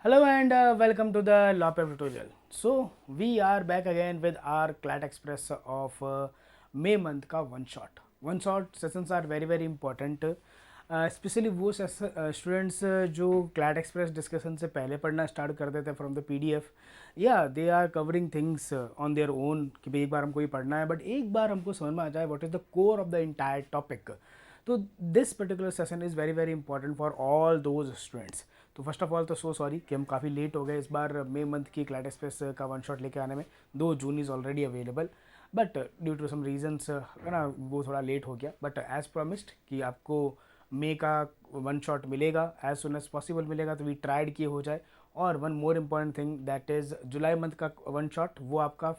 Hello and welcome to the LawPep tutorial. So we are back again with our CLAT Express of May month का one shot. One shot sessions are very important. Specially वो students जो CLAT Express discussion से पहले पढ़ना start कर देते हैं from the PDF, या they are covering things on their own कि भाई एक बार हमको ये पढ़ना है, बट एक बार हमको समझ में आ जाए what is the core of the entire topic. तो this particular session is very important for all those students. तो फर्स्ट ऑफ ऑल तो सॉरी कि हम काफ़ी लेट हो गए इस बार मई मंथ की क्लैट एक्सप्रेस का वन शॉट लेके आने में. 2 जून is already available, but due to some reasons है ना वो थोड़ा लेट हो गया. बट एज़ प्रॉमिस्ड कि आपको मे का वन शॉट मिलेगा, एज सुन एज पॉसिबल मिलेगा. तो वी ट्राइड किए हो जाए. और one more important thing that is July month का वन शॉट वो आपका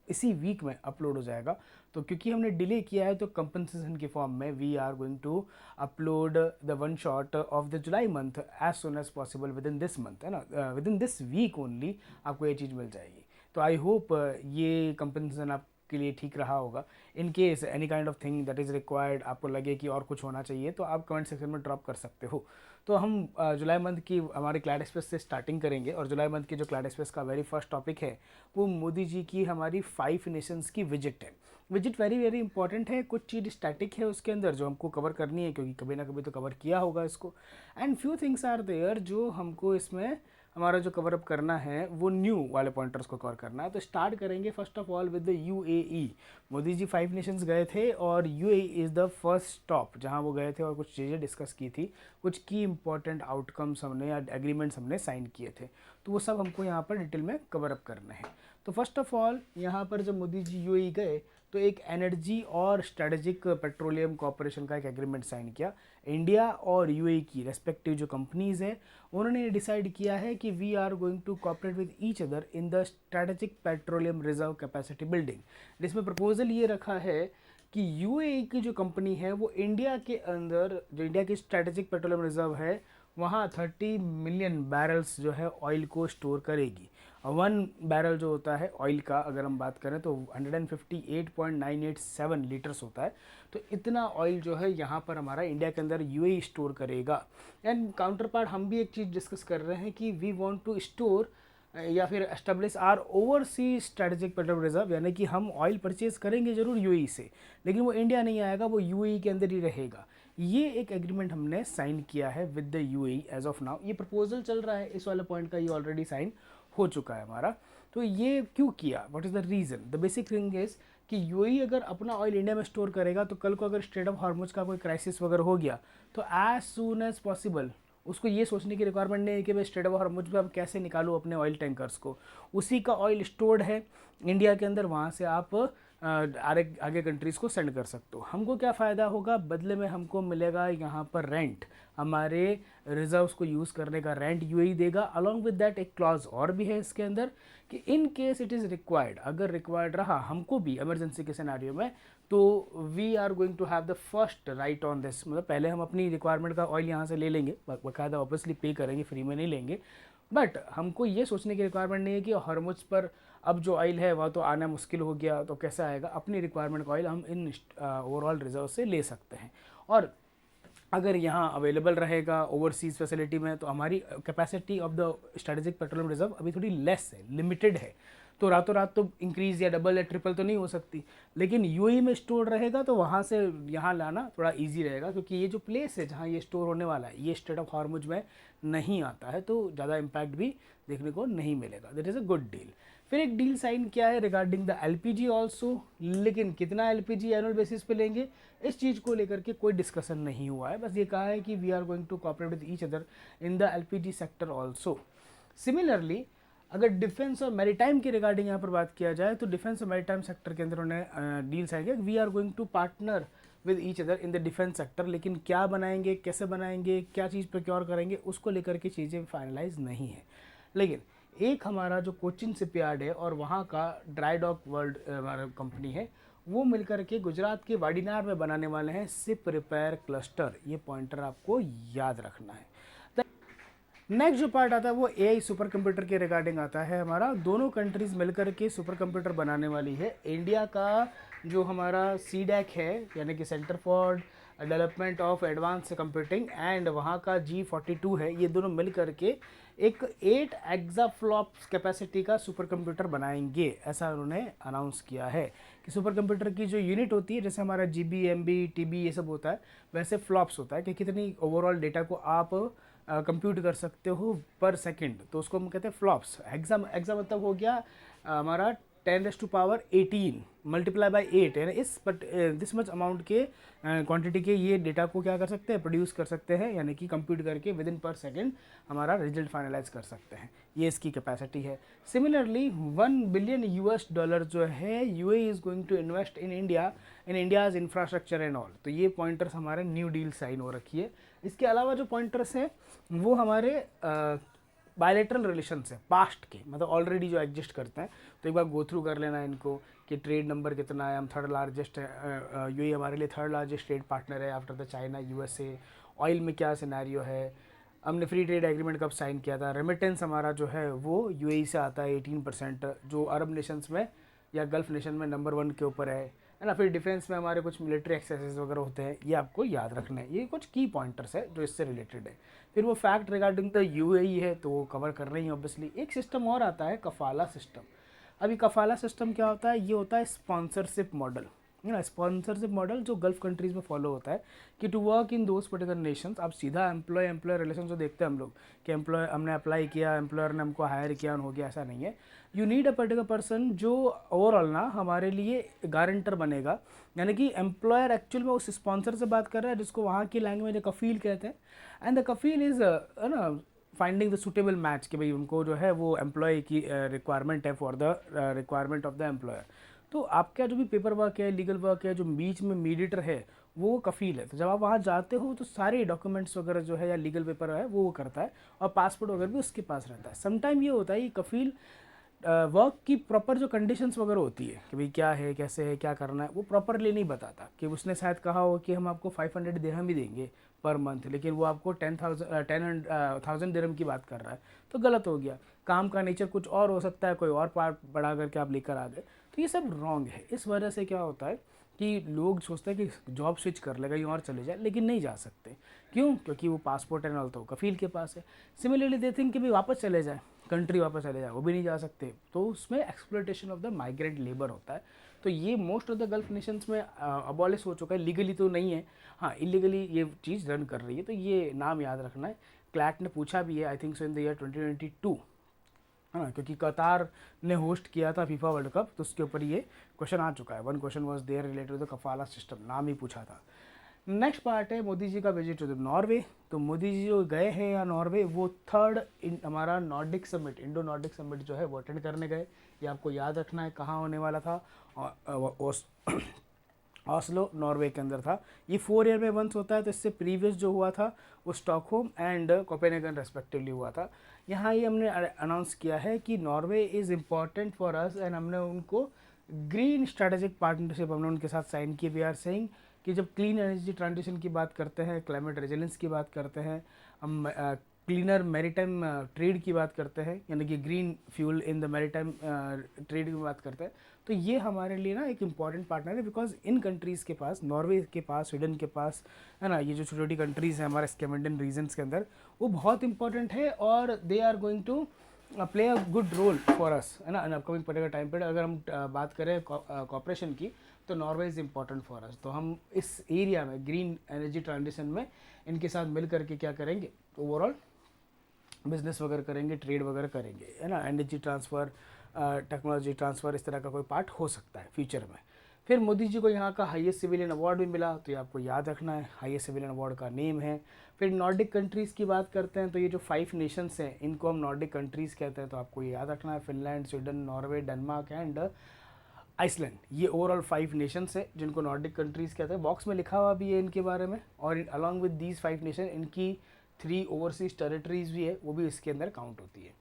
इसी वीक में अपलोड हो जाएगा. तो क्योंकि हमने डिले किया है तो कंपनसेशन के फॉर्म में we are going to upload the one shot of the July month as soon as possible within this month, है ना, within this week only आपको ये चीज़ मिल जाएगी. तो आई होप ये कंपनसेशन आपके लिए ठीक रहा होगा. इन case any kind of thing that is required, आपको लगे कि और कुछ होना चाहिए, तो आप कमेंट सेक्शन में ड्रॉप कर सकते हो. तो हम जुलाई मंथ की हमारे क्लैट एक्सप्रेस से स्टार्टिंग करेंगे. और जुलाई मंथ की जो क्लैट एक्सप्रेस का वेरी फर्स्ट टॉपिक है वो मोदी जी की हमारी 5 नेशंस की विजिट है. विजिट वेरी इंपॉर्टेंट है. कुछ चीज़ स्टैटिक है उसके अंदर जो हमको कवर करनी है, क्योंकि कभी ना कभी तो कवर किया होगा इसको. And few things are there जो हमको इसमें हमारा जो कवर अप करना है वो न्यू वाले पॉइंटर्स को कवर करना है. तो स्टार्ट करेंगे first of all with the UAE. Modi ji 5 nations गए थे और UAE is the first stop जहाँ वो गए थे और कुछ चीज़ें डिस्कस की थी. कुछ की इंपॉर्टेंट आउटकम्स हमने या एग्रीमेंट्स हमने साइन किए थे. तो वो सब हमको यहाँ पर डिटेल में कवर अप करना है. तो फर्स्ट ऑफ ऑल यहाँ पर जब मोदी जी UAE गए तो एक एनर्जी और स्ट्रेटेजिक पेट्रोलियम कॉरपोरेशन का एक एग्रीमेंट साइन किया. इंडिया और UAE की रेस्पेक्टिव जो कंपनीज़ हैं उन्होंने डिसाइड किया है कि we are going to cooperate with each other in the strategic petroleum reserve capacity building. जिसमें प्रपोजल ये रखा है कि UAE की जो कंपनी है वो इंडिया के अंदर जो इंडिया की स्ट्रेटेजिक पेट्रोलियम रिजर्व है वहाँ 30 मिलियन बैरल्स जो है ऑयल को स्टोर करेगी. 1 बैरल जो होता है ऑयल का अगर हम बात करें तो 158.987 लीटर्स होता है. तो इतना ऑयल जो है यहाँ पर हमारा इंडिया के अंदर UAE स्टोर करेगा. एंड काउंटर पार्ट हम भी एक चीज़ डिस्कस कर रहे हैं कि वी वांट टू स्टोर या फिर establish our oversea strategic petrol reserve, यानी कि हम ऑयल परचेज करेंगे जरूर UAE से, लेकिन वो इंडिया नहीं आएगा, वो UAE के अंदर ही रहेगा. ये एक एग्रीमेंट हमने साइन किया है with the UAE as of now. ये प्रपोजल चल रहा है इस वाले पॉइंट का, ये ऑलरेडी साइन हो चुका है हमारा. तो ये क्यों किया, what is the reason. The basic thing is कि UAE अगर अपना ऑयल इंडिया में स्टोर करेगा तो कल को अगर स्ट्रेट ऑफ हार्मुज का कोई क्राइसिस वगैरह हो गया तो एज सून एज पॉसिबल उसको ये सोचने की रिक्वायरमेंट नहीं है कि भाई स्ट्रेट ऑफ हार्मुज पे अब कैसे निकालूँ अपने ऑयल टैंकर्स को. उसी का ऑयल स्टोर्ड है इंडिया के अंदर, वहाँ से आप आगे कंट्रीज़ को सेंड कर सकते हो. हमको क्या फ़ायदा होगा, बदले में हमको मिलेगा यहाँ पर रेंट, हमारे रिजर्व्स को यूज़ करने का रेंट UAE देगा. अलॉन्ग विद दैट एक क्लॉज और भी है इसके अंदर कि in case it is required, अगर रिक्वायर्ड रहा हमको भी इमरजेंसी के सिनेरियो में, तो we are going to have the first right on this. मतलब पहले हम अपनी रिक्वायरमेंट का ऑयल यहाँ से ले लेंगे, बाकायदा ऑब्वियसली पे करेंगे, फ्री में नहीं लेंगे. बट हमको ये सोचने की रिक्वायरमेंट नहीं है कि हॉर्मुज पर अब जो ऑयल है वह तो आना मुश्किल हो गया तो कैसे आएगा. अपनी रिक्वायरमेंट का ऑयल हम इन ओवरऑल रिजर्व से ले सकते हैं. और अगर यहाँ अवेलेबल रहेगा ओवरसीज़ फैसिलिटी में तो हमारी capacity of the strategic petroleum reserve अभी थोड़ी लेस है, लिमिटेड है. तो रातों रात तो इंक्रीज़ या डबल या ट्रिपल तो नहीं हो सकती, लेकिन UAE में स्टोर रहेगा तो वहाँ से यहाँ लाना थोड़ा इजी रहेगा, क्योंकि ये जो प्लेस है जहाँ ये स्टोर होने वाला है ये स्ट्रेट ऑफ हार्मुज में नहीं आता है, तो ज़्यादा इम्पैक्ट भी देखने को नहीं मिलेगा. That is a good deal. फिर एक डील साइन किया है रिगार्डिंग द LPG ऑल्सो, लेकिन कितना LPG एनुअल बेसिस पे लेंगे इस चीज़ को लेकर के कोई डिस्कशन नहीं हुआ है. बस ये कहा है कि we are going to cooperate with each other in the LPG sector also. Similarly अगर डिफेंस और मैरीटाइम के रिगार्डिंग यहाँ पर बात किया जाए तो डिफेंस और मैरीटाइम सेक्टर के अंदर उन्होंने डील साइन किया, we are going to partner with each other in the defence sector. लेकिन क्या बनाएंगे, कैसे बनाएंगे, क्या चीज़ प्रोक्योर करेंगे, उसको लेकर के चीज़ें फाइनलाइज नहीं है. लेकिन एक हमारा जो कोचिन शिपयार्ड है और वहाँ का ड्राई डॉक वर्ल्ड हमारा कंपनी है वो मिलकर के गुजरात के वाडीनार में बनाने वाले हैं शिप रिपेयर क्लस्टर. ये पॉइंटर आपको याद रखना है. नेक्स्ट जो पार्ट आता है वो AI सुपर कंप्यूटर के रिगार्डिंग आता है. हमारा दोनों कंट्रीज़ मिलकर के सुपर कंप्यूटर बनाने वाली है. इंडिया का जो हमारा CDAC है यानी कि centre for development of advance computing, and वहाँ का G42 है, ये दोनों मिल करके एक 8 एक्साफ्लॉप्स कैपेसिटी का सुपर कंप्यूटर बनाएंगे, ऐसा उन्होंने अनाउंस किया है। कि सुपर कंप्यूटर की जो यूनिट होती है, जैसे हमारा GB, MB, TB ये सब होता है, वैसे फ्लॉप्स होता है कि कितनी ओवरऑल डेटा को आप कंप्यूट कर सकते हो पर सेकंड, तो उसको हम कहते हैं फ्लॉप्स। एग्जा मतलब हो गया हमारा 10⁻18 मल्टीप्लाई बाई 8 यानी इस बट दिस मच अमाउंट के क्वांटिटी के ये डेटा को क्या कर सकते हैं, प्रोड्यूस कर सकते हैं, यानी कि कंप्यूट करके विद इन पर सेकेंड हमारा रिजल्ट फाइनलाइज कर सकते हैं। ये इसकी कैपेसिटी है। सिमिलरली $1 बिलियन जो है UAE is going to invest in India in India's infrastructure and all. तो ये पॉइंटर्स हमारे न्यू डील साइन हो रखी है। इसके अलावा जो पॉइंटर्स हैं वो हमारे बायलेटरल रिलेशन है पास्ट के, मतलब ऑलरेडी जो एग्जिस्ट करते हैं। तो एक बार गो थ्रू कर लेना इनको कि ट्रेड नंबर कितना है, हम थर्ड लार्जेस्ट है, यूएई हमारे लिए थर्ड लार्जेस्ट ट्रेड पार्टनर है after the China USA। Oil में क्या सिनेरियो है, हमने फ्री ट्रेड एग्रीमेंट कब साइन किया था, रेमिटेंस हमारा जो है वो यूएई से आता है 18%, जो अरब नेशंस में या गल्फ नेशन में नंबर 1 के ऊपर है ना। फिर डिफेंस में हमारे कुछ मिलिट्री एक्सरसाइज वगैरह होते हैं, ये आपको याद रखना है। ये कुछ की पॉइंटर्स है जो इससे रिलेटेड है। फिर वो फैक्ट रिगार्डिंग द यूएई है तो वो कवर कर रही है ऑब्वियसली। एक सिस्टम और आता है कफाला सिस्टम। अभी कफाला सिस्टम क्या होता है, ये होता है स्पॉन्सरशिप मॉडल, है ना। स्पॉन्सरशिप मॉडल जो गल्फ कंट्रीज़ में फॉलो होता है कि to work in those particular nations, आप सीधा एम्प्लॉय रिलेशन जो देखते हैं हम लोग कि एम्प्लॉय हमने अप्लाई किया, एम्प्लॉयर ने हमको हायर किया, हो गया, ऐसा नहीं है। You need a particular person जो ओवरऑल ना हमारे लिए गारंटर बनेगा, यानी कि एम्प्लॉयर एक्चुअल में उस स्पॉन्सर से बात कर रहा है जिसको वहाँ की लैंग्वेज कफील कहते हैं। एंड द कफील इज़ ना फाइंडिंग द सुटेबल मैच कि भाई उनको जो है वो एम्प्लॉय की रिक्वायरमेंट है for the requirement of the employer. तो आपका जो भी पेपर वर्क है, लीगल वर्क है, जो बीच में मीडिएटर है वो कफील है। तो जब आप वहाँ जाते हो तो सारे डॉक्यूमेंट्स वगैरह जो है या लीगल पेपर है वो करता है, और पासपोर्ट वगैरह भी उसके पास रहता है। समटाइम ये होता है कि कफील वर्क की प्रॉपर जो कंडीशंस वगैरह होती है कि भाई क्या है, कैसे है, क्या करना है, वो प्रॉपरली नहीं बताता। कि उसने शायद कहा हो कि हम आपको 500 दिरहम ही देंगे पर मंथ, लेकिन वो आपको 10,000 दिरहम की बात कर रहा है, तो गलत हो गया। काम का नेचर कुछ और हो सकता है, कोई और पार्ट बढ़ा करके आप लेकर आ गए, तो ये सब रॉन्ग है। इस वजह से क्या होता है कि लोग सोचते हैं कि जॉब स्विच कर ले, कहीं और चले जाए, लेकिन नहीं जा सकते। क्यों? क्योंकि वो पासपोर्ट एंड ऑल तो कफील के पास है। सिमिलरली दे थिंक कि भाई वापस चले जाए, कंट्री वापस चले जाए, वो भी नहीं जा सकते। तो उसमें exploitation of the migrant labour होता है। तो ये most of the gulf Nations में अबॉलिश हो चुका है। लीगली तो नहीं है, हाँ इलीगली ये चीज़ रन कर रही है। तो ये नाम याद रखना है। क्लैट ने पूछा भी है, I think so in the year 2022, हाँ, क्योंकि कतार ने होस्ट किया था फीफा वर्ल्ड कप, तो उसके ऊपर ये क्वेश्चन आ चुका है। One question was there related to the kafala system, नाम ही पूछा था। नेक्स्ट पार्ट है मोदी जी का विजिट टू नॉर्वे। तो मोदी जी जो गए हैं या नॉर्वे, वो थर्ड हमारा Nordic summit, Indo Nordic summit जो है वो अटेंड करने गए। ये आपको याद रखना है कहाँ होने वाला था, ऑस्लो नॉर्वे के अंदर था। ये 4 ईयर में वंस होता है। तो इससे प्रीवियस जो हुआ था वो स्टॉकहोम एंड कोपेनहेगन रेस्पेक्टिवली हुआ था। यहाँ ये हमने अनाउंस किया है कि Norway is important for us, and हमने उनको ग्रीन स्ट्रेटेजिक पार्टनरशिप हमने उनके साथ साइन की। वी आर सेइंग कि जब क्लीन एनर्जी ट्रांजिशन की बात करते हैं, क्लाइमेट रेजिलेंस की बात करते हैं, हम क्लीनर मैरीटाइम ट्रेड की बात करते हैं, यानी कि green fuel in the maritime trade की बात करते हैं, तो ये हमारे लिए ना एक इम्पॉर्टेंट पार्टनर है। बिकॉज इन कंट्रीज़ के पास, नॉर्वे के पास, स्वीडन के पास, है ना, ये जो छोटी छोटी कंट्रीज़ हैं हमारे स्कैंडिनेवियन रीजन्स के अंदर, वो बहुत इंपॉर्टेंट है और they are going to play a good role for us, है ना, इन अपकमिंग पर्टिकुलर टाइम पर। अगर हम बात करें कॉपरेशन की, तो Norway is important for us. तो हम इस एरिया में ग्रीन एनर्जी ट्रांजिशन में इनके साथ मिल करके क्या करेंगे, ओवरऑल बिजनेस वगैरह करेंगे, ट्रेड वगैरह करेंगे, है ना। एनर्जी ट्रांसफ़र, टेक्नोलॉजी ट्रांसफ़र, इस तरह का कोई पार्ट हो सकता है फ्यूचर में। फिर मोदी जी को यहाँ का हाईएस्ट सिविलियन अवार्ड भी मिला, तो ये आपको याद रखना है। हाईएस्ट सिविलियन अवार्ड का नेम है। फिर नॉर्डिक कंट्रीज़ की बात करते हैं, तो ये जो 5 नेशंस हैं इनको हम नॉर्डिक कंट्रीज़ कहते हैं। तो आपको ये याद रखना है, Finland, Sweden, Norway, Denmark and Iceland. ये ओवरऑल 5 नेशंस है जिनको नॉर्डिक कंट्रीज़ कहते हैं। बॉक्स में लिखा हुआ भी है इनके बारे में। और अलॉन्ग विद दीज 5 नेशन इनकी 3 ओवरसीज टेरिटरीज़ भी है, वो भी इसके अंदर काउंट होती है।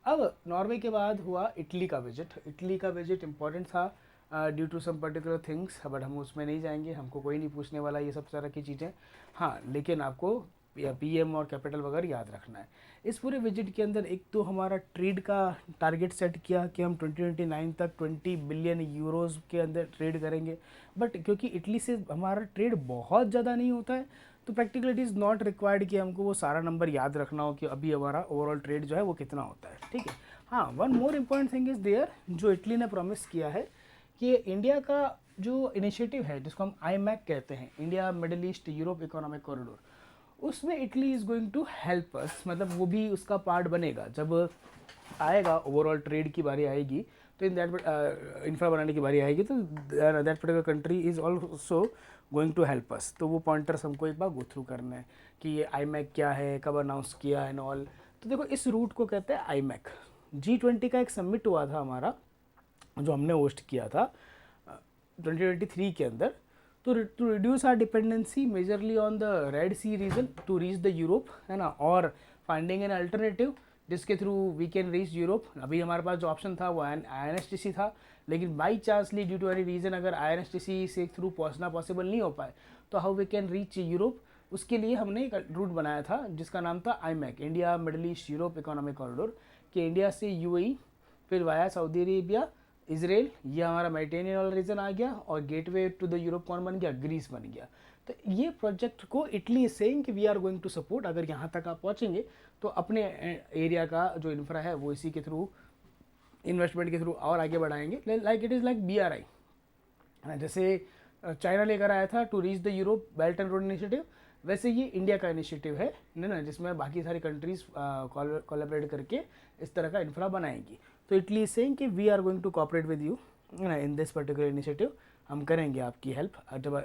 अब नॉर्वे के बाद हुआ इटली का विजिट। इटली का विजिट इंपॉर्टेंट था due to some particular things, but हम उसमें नहीं जाएंगे, हमको कोई नहीं पूछने वाला ये सब तरह की चीज़ें। हाँ, लेकिन आपको या पीएम और कैपिटल वगैरह याद रखना है। इस पूरे विजिट के अंदर एक तो हमारा ट्रेड का टारगेट सेट किया कि हम 2029 तक 20 बिलियन यूरोज़ के अंदर ट्रेड करेंगे, बट क्योंकि इटली से हमारा ट्रेड बहुत ज़्यादा नहीं होता है तो practically it is not required कि हमको वो सारा नंबर याद रखना हो कि अभी हमारा ओवरऑल ट्रेड जो है वो कितना होता है, ठीक है। हाँ, one more important thing is there, जो इटली ने प्रॉमिस किया है कि इंडिया का जो इनिशिएटिव है जिसको हम IMEC कहते हैं, India Middle East Europe economic corridor, उसमें Italy is going to help us, मतलब वो भी उसका पार्ट बनेगा। जब आएगा ओवरऑल ट्रेड की बारी आएगी तो इन दैट इंफ्रा बनाने की बारी आएगी तो that particular country is also going to help us. तो वो पॉइंटर्स हमको एक बार गो थ्रू करना है कि ये IMEC क्या है, कब अनाउंस किया एंड ऑल। तो देखो इस रूट को कहते हैं IMEC। G20 का एक समिट हुआ था हमारा जो हमने होस्ट किया था 2023 के अंदर, तो to reduce our dependency majorly on the Red Sea region to reach the Europe, है ना, और फाइंडिंग एन अल्टरनेटिव जिसके through we can reach Europe. अभी हमारे पास जो ऑप्शन था वो INSTC था, लेकिन by chancely due to any reason अगर INSTC से थ्रू पहुंचना पॉसिबल नहीं हो पाए तो how we can reach Europe, उसके लिए हमने एक रूट बनाया था जिसका नाम था IMEC, India middle east Europe economic corridor, कि इंडिया से UAE फिर वाया सऊदी अरेबिया इसराइल, ये हमारा मेडिटेरियन वाला रीजन आ गया, और गेटवे टू द यूरोप कौन बन गया, ग्रीस बन गया। तो ये प्रोजेक्ट को इटली इज सेइंग कि we are going to support, अगर यहाँ तक आप पहुँचेंगे तो अपने एरिया का जो इंफ्रा है वो इसी के थ्रू, इन्वेस्टमेंट के थ्रू और आगे बढ़ाएंगे। Like it is like BRI, जैसे चाइना लेकर आया था to reach the Europe belt and road initiative, वैसे ये इंडिया का इनिशिएटिव है ना, जिसमें बाकी सारी कंट्रीज़ कोलैबोरेट करके इस तरह का इंफ्रा बनाएंगी। तो इटली इज सेइंग कि we are going to cooperate with you in this particular initiative, हम करेंगे आपकी हेल्प जब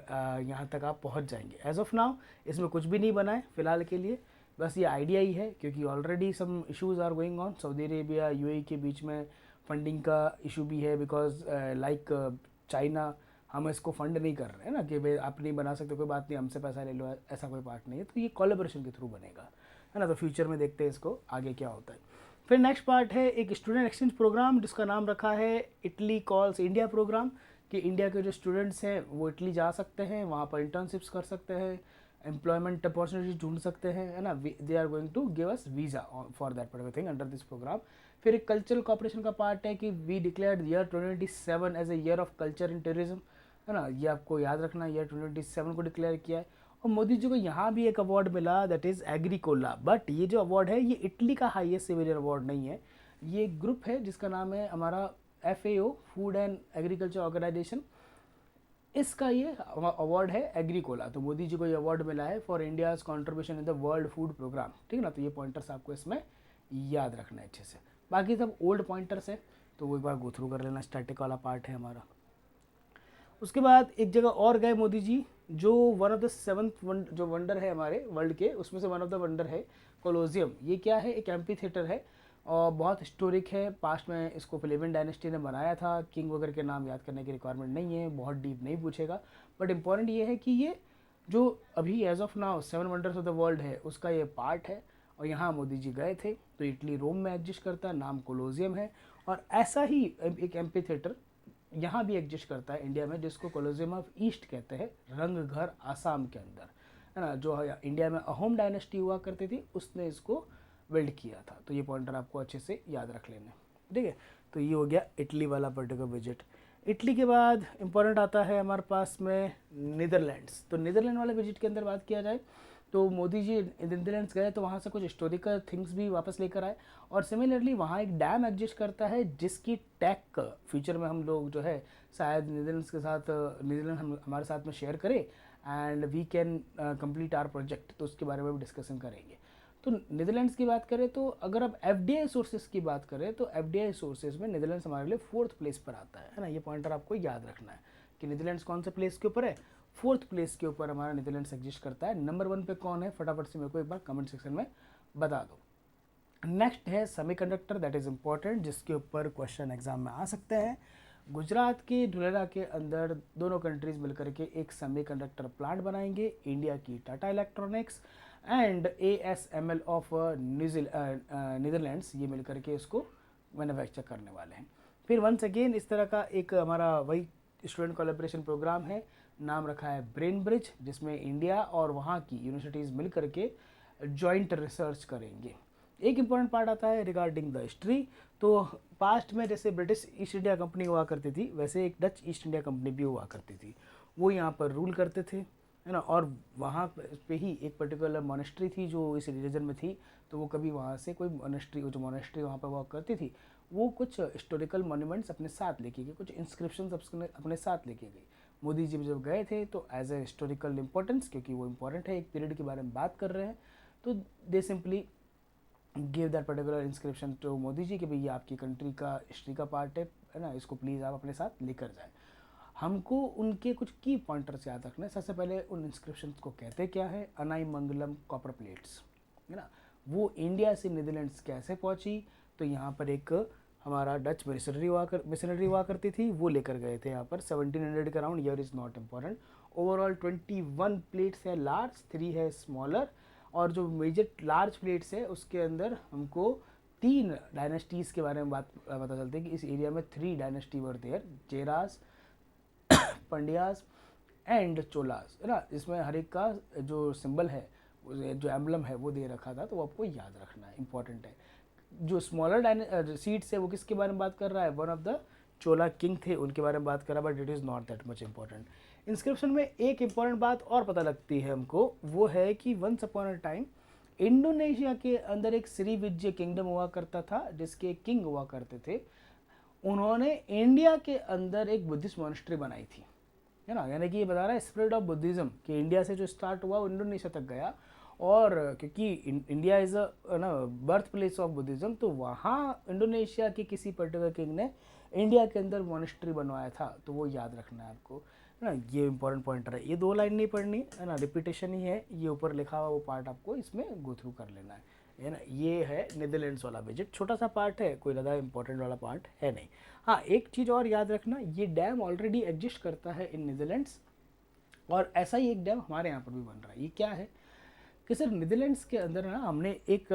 यहाँ तक आप पहुँच जाएंगे। एज ऑफ नाउ इसमें कुछ भी नहीं बना है फिलहाल के लिए, बस ये आइडिया ही है, क्योंकि already some issues are going on Saudi Arabia UAE के बीच में, फंडिंग का इशू भी है, बिकॉज लाइक चाइना हम इसको फंड नहीं कर रहे हैं ना, कि भाई आप नहीं बना सकते कोई बात नहीं, हमसे पैसा ले लो, ऐसा कोई पार्ट नहीं है। तो ये कोलैबोरेशन के थ्रू बनेगा, है ना। तो फ्यूचर में देखते हैं इसको आगे क्या होता है। फिर नेक्स्ट पार्ट है एक स्टूडेंट एक्सचेंज प्रोग्राम जिसका नाम रखा है इटली कॉल्स इंडिया प्रोग्राम, कि इंडिया के जो स्टूडेंट्स हैं वो इटली जा सकते हैं, वहाँ पर इंटर्नशिप्स कर सकते हैं, एम्प्लॉयमेंट अपॉर्चुनिटीज ढूंढ सकते हैं, है ना। They are going to give us visa for that particular thing under this programme. फिर एक कल्चरल कॉपरेशन का पार्ट है कि we declared year 2027 as a year of culture and tourism, है ना, ये आपको याद रखना, ईयर 2027 को डिक्लेयर किया है। और मोदी जी को यहाँ भी एक अवार्ड मिला, दैट इज़ एग्रीकोला। बट ये जो अवार्ड है ये इटली का हाईएस्ट सिविलियन अवार्ड नहीं है, ये एक ग्रुप है जिसका नाम है हमारा FAO, food and agriculture organisation, इसका ये अवार्ड है एग्रीकोला। तो मोदी जी को ये अवार्ड मिला है for India's contribution in the world food programme, ठीक है ना। तो ये पॉइंटर्स आपको इसमें याद रखना है अच्छे से, बाकी सब ओल्ड पॉइंटर्स है तो वो एक बार गो थ्रू कर लेना, स्टैटिक वाला पार्ट है हमारा। उसके बाद एक जगह और गए मोदी जी, जो वन ऑफ द 7th जो वंडर है हमारे वर्ल्ड के, उसमें से वन ऑफ द वंडर है कोलोजियम। ये क्या है, एक एम्पी थिएटर है और बहुत हिस्टोरिक है। पास्ट में इसको फिलिपिन डायनेस्टी ने बनाया था, किंग वगैरह के नाम याद करने की रिक्वायरमेंट नहीं है, बहुत डीप नहीं पूछेगा। बट इम्पॉर्टेंट ये है कि ये जो अभी as of now 7 wonders of the world है उसका ये पार्ट है, और यहाँ मोदी जी गए थे। तो इटली रोम में एग्जिस्ट करता है, नाम कोलोजियम है, और ऐसा ही एक एम्पी थिएटर यहाँ भी एग्जिस्ट करता है इंडिया में, जिसको कोलोजियम ऑफ ईस्ट कहते हैं, रंगघर आसाम के अंदर, है ना। जो इंडिया में अहोम डायनेस्टी हुआ करती थी उसने इसको बिल्ड किया था। तो ये पॉइंटर आपको अच्छे से याद रख लेना, ठीक है। तो ये हो गया इटली वाला पर्टिकुलर विजिट। इटली के बाद इंपॉर्टेंट आता है हमारे पास में नीदरलैंड्स। तो नीदरलैंड वाले विजिट के अंदर बात किया जाए तो मोदी जी नीदरलैंड्स गए तो वहाँ से कुछ हिस्टोरिकल थिंग्स भी वापस लेकर आए, और सिमिलरली वहाँ एक डैम एग्जिस्ट करता है जिसकी टैग फ्यूचर में हम लोग जो है शायद नीदरलैंड्स के साथ, नीदरलैंड हमारे साथ में शेयर करें and we can complete our project, तो उसके बारे में भी डिस्कशन करेंगे। तो नीदरलैंड्स की बात करें तो अगर आप FDI सोर्सेज की बात करें तो FDI सोर्सेज में नीदरलैंड्स हमारे लिए 4th प्लेस पर आता है ना। ये पॉइंटर आपको याद रखना है कि नीदरलैंड्स कौन से प्लेस के ऊपर है, 4th प्लेस के ऊपर हमारा नीदरलैंड्स एग्जिस्ट करता है। नंबर 1 पे कौन है फटाफट से मेरे को एक बार कमेंट सेक्शन में बता दो। नेक्स्ट है सेमीकंडक्टर, दैट इज़ इम्पॉर्टेंट, जिसके ऊपर क्वेश्चन एग्जाम में आ सकते हैं। गुजरात के धुलेरा के अंदर दोनों कंट्रीज मिलकर के एक सेमीकंडक्टर प्लांट बनाएंगे, इंडिया की Tata electronics and ASML of Netherlands, ये मिलकर के इसको मैन्युफैक्चर करने वाले हैं। फिर वंस अगेन इस तरह का एक हमारा वही स्टूडेंट कोलैबोरेशन प्रोग्राम है, नाम रखा है ब्रेन ब्रिज, जिसमें इंडिया और वहाँ की यूनिवर्सिटीज़ मिल करके जॉइंट रिसर्च करेंगे। एक इम्पॉर्टेंट पार्ट आता है रिगार्डिंग द हिस्ट्री। तो पास्ट में जैसे ब्रिटिश ईस्ट इंडिया कंपनी हुआ करती थी, वैसे एक डच ईस्ट इंडिया कंपनी भी हुआ करती थी। वो यहाँ पर रूल करते थे, है ना, और वहाँ पे ही एक पर्टिकुलर मोनेस्ट्री थी जो इस रीजन में थी। तो वो कभी वहाँ से कोई मोनेस्ट्री वहाँ पर वर्क करती थी, वो कुछ हिस्टोरिकल मोन्यूमेंट्स अपने साथ लेके गई, कुछ इंस्क्रिप्शंस अपने साथ लेके गई। मोदी जी जब गए थे तो एज ए हिस्टोरिकल इम्पोर्टेंस, क्योंकि वो इम्पोर्टेंट है, एक पीरियड के बारे में बात कर रहे हैं, तो they simply give that particular inscription to Modi ji कि भाई ये आपकी कंट्री का हिस्ट्री का पार्ट है ना, इसको प्लीज़ आप अपने साथ लेकर जाएं। हमको उनके कुछ की पॉइंटर्स याद रखना है। सबसे पहले उन इंस्क्रिप्शन को कहते क्या है, अनाई मंगलम कॉपर प्लेट्स, है ना। वो इंडिया से नीदरलैंड्स कैसे पहुंची, तो यहाँ पर एक हमारा डच मिशनरी हुआ करती थी, वो लेकर गए थे यहाँ पर 1700 के around. Year is not important. Overall 21 plates है लार्ज, 3 है स्मॉलर, और जो मेजर लार्ज प्लेट्स है उसके अंदर हमको 3 डायनेस्टीज़ के बारे में पता चलती है कि इस एरिया में 3 dynasty were there, Cheras, Pandyas and Cholas, है ना। इसमें हर एक का जो सिंबल है, जो एम्बलम है वो दे रखा था, तो वो आपको याद रखना है, इंपॉर्टेंट है। जो स्मॉलर सीट्स है वो किसके बारे में बात कर रहा है, one of the Chola king थे, उनके बारे में बात कर रहा है, but it is not that much important. Inscription में एक इंपॉर्टेंट बात और पता लगती है हमको, वो है कि once upon a time Indonesia के अंदर एक श्रीविजय किंगडम हुआ करता था, जिसके किंग हुआ करते थे। उन्होंने इंडिया के अंदर एक बुद्धिस्ट मॉनेस्ट्री बनाई थी, है ना। यानी कि ये बता रहा है स्प्रेड ऑफ बुद्धिज़्म कि इंडिया से जो स्टार्ट हुआ वो इंडोनेशिया तक गया, और क्योंकि इंडिया इज़ अ ना बर्थ प्लेस ऑफ बुद्धिज़्म, तो वहाँ इंडोनेशिया के किसी पर्टिकुलर किंग ने इंडिया के अंदर मॉनेस्ट्री बनवाया था, तो वो याद रखना है आपको, है ना। ये इंपॉर्टेंट पॉइंटर है। ये 2 लाइन नहीं पढ़नी है ना, रिपीटेशन ही है, ये ऊपर लिखा हुआ वो पार्ट आपको इसमें गो थ्रू कर लेना है ना। ये है नीदरलैंड्स वाला विजिट, छोटा सा पार्ट है, कोई ज़्यादा इंपॉर्टेंट वाला पार्ट है नहीं। हाँ, एक चीज़ और याद रखना, ये डैम ऑलरेडी एग्जिस्ट करता है इन नीदरलैंड्स, और ऐसा ही एक डैम हमारे यहाँ पर भी बन रहा है। ये क्या है कि सर नीदरलैंड्स के अंदर ना हमने एक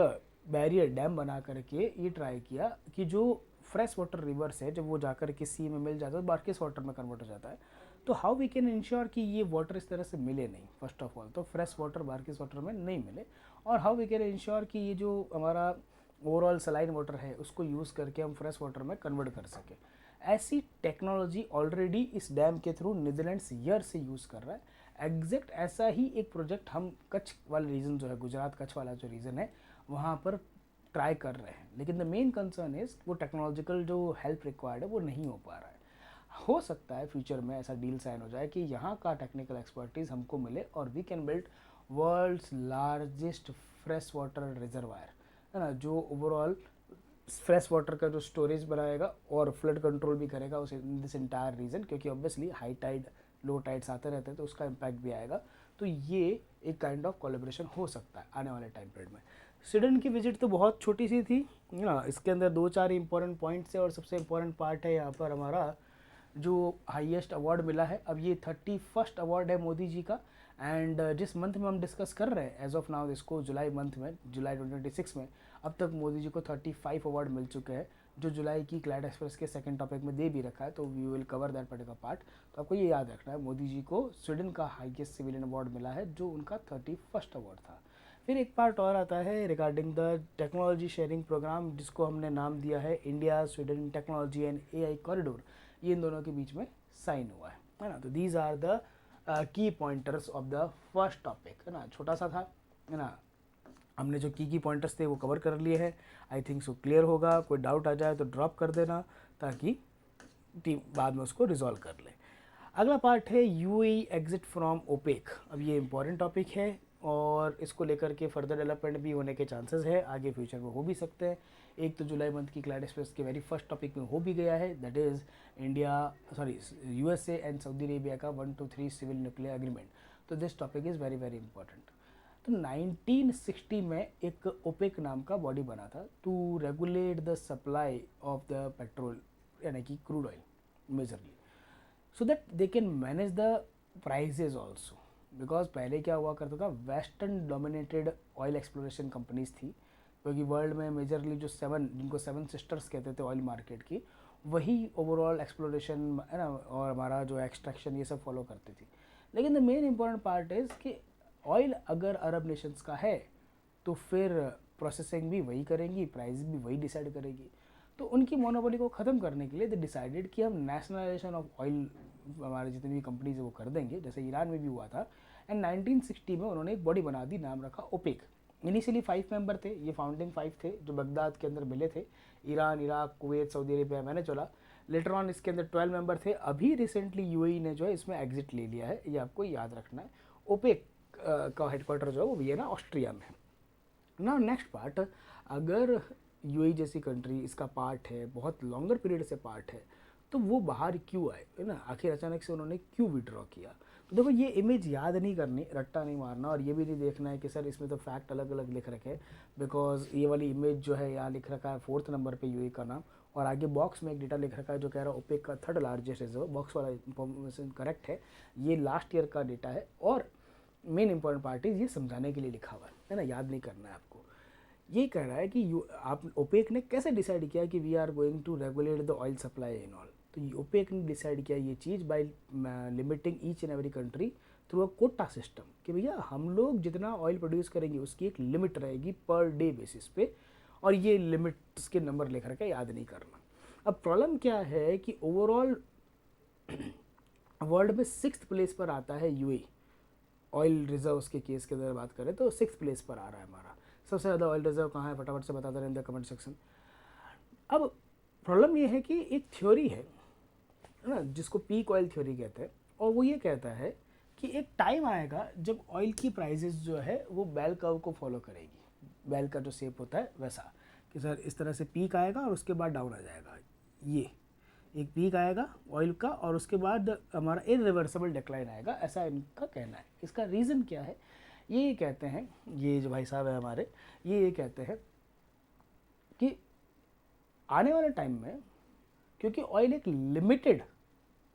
बैरियर डैम बना करके ये ट्राई किया कि जो फ्रेश वाटर रिवर्स है, जब वो जाकर के सी में मिल जाता है तो बार्किस वाटर में कन्वर्ट हो जाता है। तो हाउ वी कैन इंश्योर कि ये वाटर इस तरह से मिले नहीं, फर्स्ट ऑफ ऑल तो फ्रेश वाटर बार्किस वाटर में नहीं मिले, और हाउ वी कैन इंश्योर कि ये जो हमारा ओवरऑल सलाइन वाटर है उसको यूज़ करके हम फ्रेश वाटर में कन्वर्ट कर सकें। ऐसी टेक्नोलॉजी ऑलरेडी इस डैम के थ्रू नीदरलैंड्स ईयर से यूज़ कर रहा है। एग्जैक्ट ऐसा ही एक प्रोजेक्ट हम कच्छ वाला रीजन जो है, गुजरात कच्छ वाला जो रीजन है, वहाँ पर ट्राई कर रहे हैं। लेकिन द मेन कंसर्न इज वो टेक्नोलॉजिकल जो हेल्प रिक्वायर्ड है वो नहीं हो पा रहा है। हो सकता है फ्यूचर में ऐसा डील साइन हो जाए कि यहाँ का टेक्निकल एक्सपर्टीज़ हमको मिले और we can build world's largest fresh water reservoir, है ना, जो ओवरऑल फ्रेश वाटर का जो स्टोरेज बनाएगा और फ्लड कंट्रोल भी करेगा उस दिस इंटायर रीजन, क्योंकि obviously high tide low tides आते रहते हैं तो उसका इम्पैक्ट भी आएगा। तो ये एक काइंड ऑफ कोलेब्रेशन हो सकता है आने वाले टाइम पीरियड में। स्वीडन की विजिट तो बहुत छोटी सी थी ना, इसके अंदर 2-4 इंपॉर्टेंट पॉइंट्स है, और सबसे इम्पोर्टेंट पार्ट है यहाँ पर हमारा जो हाईएस्ट अवार्ड मिला है। अब ये 31st अवार्ड है मोदी जी का, एंड जिस मंथ में हम डिस्कस कर रहे हैं एज ऑफ नाउ इसको, जुलाई मंथ में, जुलाई 2026 में, अब तक मोदी जी को 35 अवार्ड मिल चुके हैं, जो जुलाई की क्लाइड एक्सप्रेस के सेकंड टॉपिक में दे भी रखा है, तो we will cover that particular part. तो आपको ये याद रखना है, मोदी जी को स्वीडन का हाईएस्ट सिविलियन अवार्ड मिला है, जो उनका 31st अवार्ड था। फिर एक पार्ट और आता है regarding the technology sharing programme, जिसको हमने नाम दिया है India Sweden technology and AI corridor. ये इन दोनों के बीच में साइन हुआ है ना। तो these are the key pointers of the first topic, है ना, छोटा सा था, है ना। हमने जो की पॉइंटर्स थे वो कवर कर लिए हैं। आई थिंक सो क्लियर होगा। कोई डाउट आ जाए तो ड्रॉप कर देना, ताकि टीम बाद में उसको रिजॉल्व कर ले। अगला पार्ट है यूएई एग्जिट फ्रॉम ओपेक। अब ये इंपॉर्टेंट टॉपिक है, और इसको लेकर के फर्दर डेवलपमेंट भी होने के चांसेस है, आगे फ्यूचर में हो भी सकते हैं। एक तो जुलाई मंथ की क्लाइड एक्सप्रेस के वेरी फर्स्ट टॉपिक में हो भी गया है, that is USA and Saudi Arabia का 1 to 3 सिविल न्यूक्लियर एग्रीमेंट। तो this topic is very very important. तो 1960 में एक ओपेक नाम का बॉडी बना था to regulate the supply of the petrol, यानी कि crude oil majorly, so that they can manage the prices also. Because पहले क्या हुआ करता था, western dominated oil exploration companies थी, क्योंकि वर्ल्ड में मेजरली जो 7, जिनको 7 सिस्टर्स कहते थे ऑयल मार्केट की, वही ओवरऑल एक्सप्लोरेशन, है ना, और हमारा जो एक्सट्रैक्शन ये सब फॉलो करती थी। लेकिन the main important part is कि ऑयल अगर अरब नेशंस का है तो फिर प्रोसेसिंग भी वही करेंगी, प्राइस भी वही डिसाइड करेगी। तो उनकी मोनोपोली को ख़त्म करने के लिए दे डिसाइडेड कि हम नेशनलाइजेशन ऑफ ऑयल हमारे जितनी भी कंपनीज है वो कर देंगे, जैसे ईरान में भी हुआ था। एंड 1960 में उन्होंने एक बॉडी बना दी, नाम रखा ओपेक। इनिशियली 5 मेंबर थे, ये फाउंडिंग 5 थे जो बगदाद के अंदर मिले थे, Iran, Iraq, Kuwait, Saudi Arabia, मैंने चला। लेटर ऑन इसके अंदर 12 मेंबर थे। अभी रिसेंटली यूएई ने जो है इसमें एग्जिट ले लिया है, ये आपको याद रखना है। ओपेक का हेडक्वार्टर जो है वो वियना ऑस्ट्रिया में है ना। नेक्स्ट पार्ट, अगर यूएई जैसी कंट्री इसका पार्ट है, बहुत लॉन्गर पीरियड से पार्ट है, तो वो बाहर क्यों आए, है ना, आखिर अचानक से उन्होंने क्यों विड्रॉ किया। तो देखो ये इमेज याद नहीं करनी, रट्टा नहीं मारना, और ये भी नहीं देखना है कि सर इसमें तो फैक्ट अलग अलग लिख रखे हैं, बिकॉज ये वाली इमेज जो है यहाँ लिख रखा है 4th नंबर पे यूएई का नाम, और आगे बॉक्स में एक डेटा लिख रखा है जो कह रहा है ओपेक का 3rd लार्जेस्ट रिजर्व। बॉक्स वाला इंफॉर्मेशन करेक्ट है, ये लास्ट ईयर का डेटा है, और मेन इंपॉर्टेंट पार्ट इज ये समझाने के लिए लिखा हुआ है ना, याद नहीं करना है आपको। ये कह रहा है कि आप ओपेक ने कैसे डिसाइड किया कि we are going to regulate the oil supply in all. तो ओपेक ने डिसाइड किया ये चीज़ by limiting each and every country through a quota system, कि भैया हम लोग जितना ऑयल प्रोड्यूस करेंगे उसकी एक लिमिट रहेगी पर डे बेसिस पे, और ये लिमिट्स के नंबर लिख रखा है, याद नहीं करना। अब प्रॉब्लम क्या है कि ओवरऑल वर्ल्ड में 6th प्लेस पर आता है यूएई, ऑयल रिजर्व्स के केस के अंदर बात करें तो 6th प्लेस पर आ रहा है हमारा। सबसे ज़्यादा ऑयल रिजर्व कहाँ है, फटाफट से बताते रहें इन द कमेंट सेक्शन। अब प्रॉब्लम ये है कि एक थ्योरी है ना जिसको पीक ऑयल थ्योरी कहते हैं, और वो ये कहता है कि एक टाइम आएगा जब ऑयल की प्राइसेस जो है वो बेल कर्व को फॉलो करेगी। बेल का जो शेप होता है वैसा, कि सर इस तरह से पीक आएगा और उसके बाद डाउन आ जाएगा। ये एक पीक आएगा ऑयल का और उसके बाद हमारा इरिवर्सिबल डिक्लाइन आएगा, ऐसा इनका कहना है। इसका रीज़न क्या है, ये कहते हैं, ये जो भाई साहब है हमारे, ये कहते हैं कि आने वाले टाइम में क्योंकि ऑयल एक लिमिटेड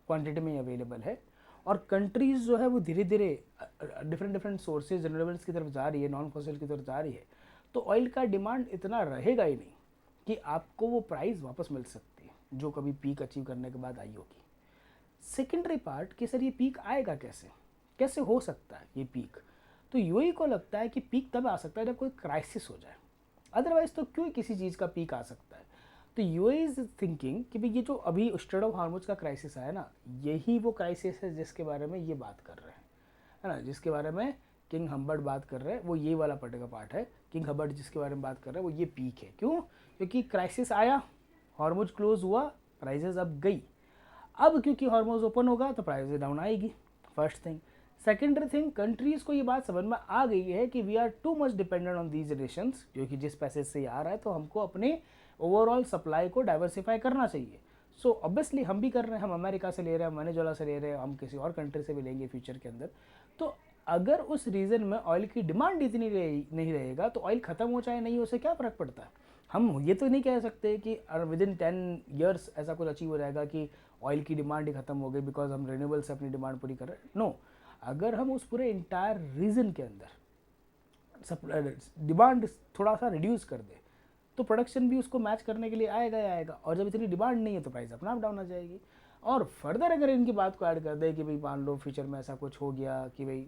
क्वांटिटी में अवेलेबल है और कंट्रीज़ जो है वो धीरे धीरे डिफरेंट सोर्सेज रिन्यूएबल्स की तरफ जा रही है, नॉन फॉसिल की तरफ जा रही है, तो ऑयल का डिमांड इतना रहेगा ही नहीं कि आपको वो प्राइस वापस मिल सकती है जो कभी पीक अचीव करने के बाद आई होगी। सेकेंडरी पार्ट कि सर ये पीक आएगा कैसे, कैसे हो सकता है ये पीक। तो यूएई को लगता है कि पीक तब आ सकता है जब कोई क्राइसिस हो जाए, अदरवाइज तो क्यों किसी चीज़ का पीक आ सकता है। तो यूएई इज थिंकिंग कि भाई ये जो अभी स्ट्रेट ऑफ हार्मुज का क्राइसिस आया ना, यही वो क्राइसिस है जिसके बारे में ये बात कर रहे हैं, है ना, जिसके बारे में किंग हम्बर्ट बात कर रहे हैं, वो ये वाला पर्टिकुलर पार्ट है। किंग हम्बर्ट जिसके बारे में बात कर रहे हैं वो ये पीक है। क्यों? क्योंकि क्राइसिस आया, हार्मुज क्लोज हुआ, प्राइजेज अब गई। अब क्योंकि हार्मुज ओपन होगा तो प्राइजेज डाउन आएगी, first thing. Secondary thing, countries को ये बात समझ में आ गई है कि we are too much dependent on these relations, क्योंकि जिस पैसे से आ रहा है तो हमको अपने ओवरऑल सप्लाई को डाइवर्सिफाई करना चाहिए। सो ऑब्वियसली हम भी कर रहे हैं, हम अमेरिका से ले रहे हैं, हम वेनेजुएला से ले रहे हैं, हम किसी और कंट्री से भी लेंगे फ्यूचर के अंदर। तो अगर उस रीजन में ऑयल की डिमांड इतनी नहीं रहेगा तो ऑयल ख़त्म हो चाहे नहीं हो, उससे क्या फ़र्क पड़ता है। हम ये तो नहीं कह सकते कि विद इन 10 ईयर्स ऐसा कुछ अचीव हो जाएगा कि ऑयल की डिमांड ही ख़त्म हो गई बिकॉज हम रिन्यूएबल से अपनी डिमांड पूरी कर रहे हैं। नो, अगर हम उस पूरे इंटायर रीजन के अंदर डिमांड थोड़ा सा रिड्यूस कर दे तो प्रोडक्शन भी उसको मैच करने के लिए आएगा ही आएगा, और जब इतनी डिमांड नहीं है तो प्राइस अपना आप डाउन आ जाएगी। और फर्दर अगर इनकी बात को ऐड कर दे कि भाई मान लो फ्यूचर में ऐसा कुछ हो गया कि भाई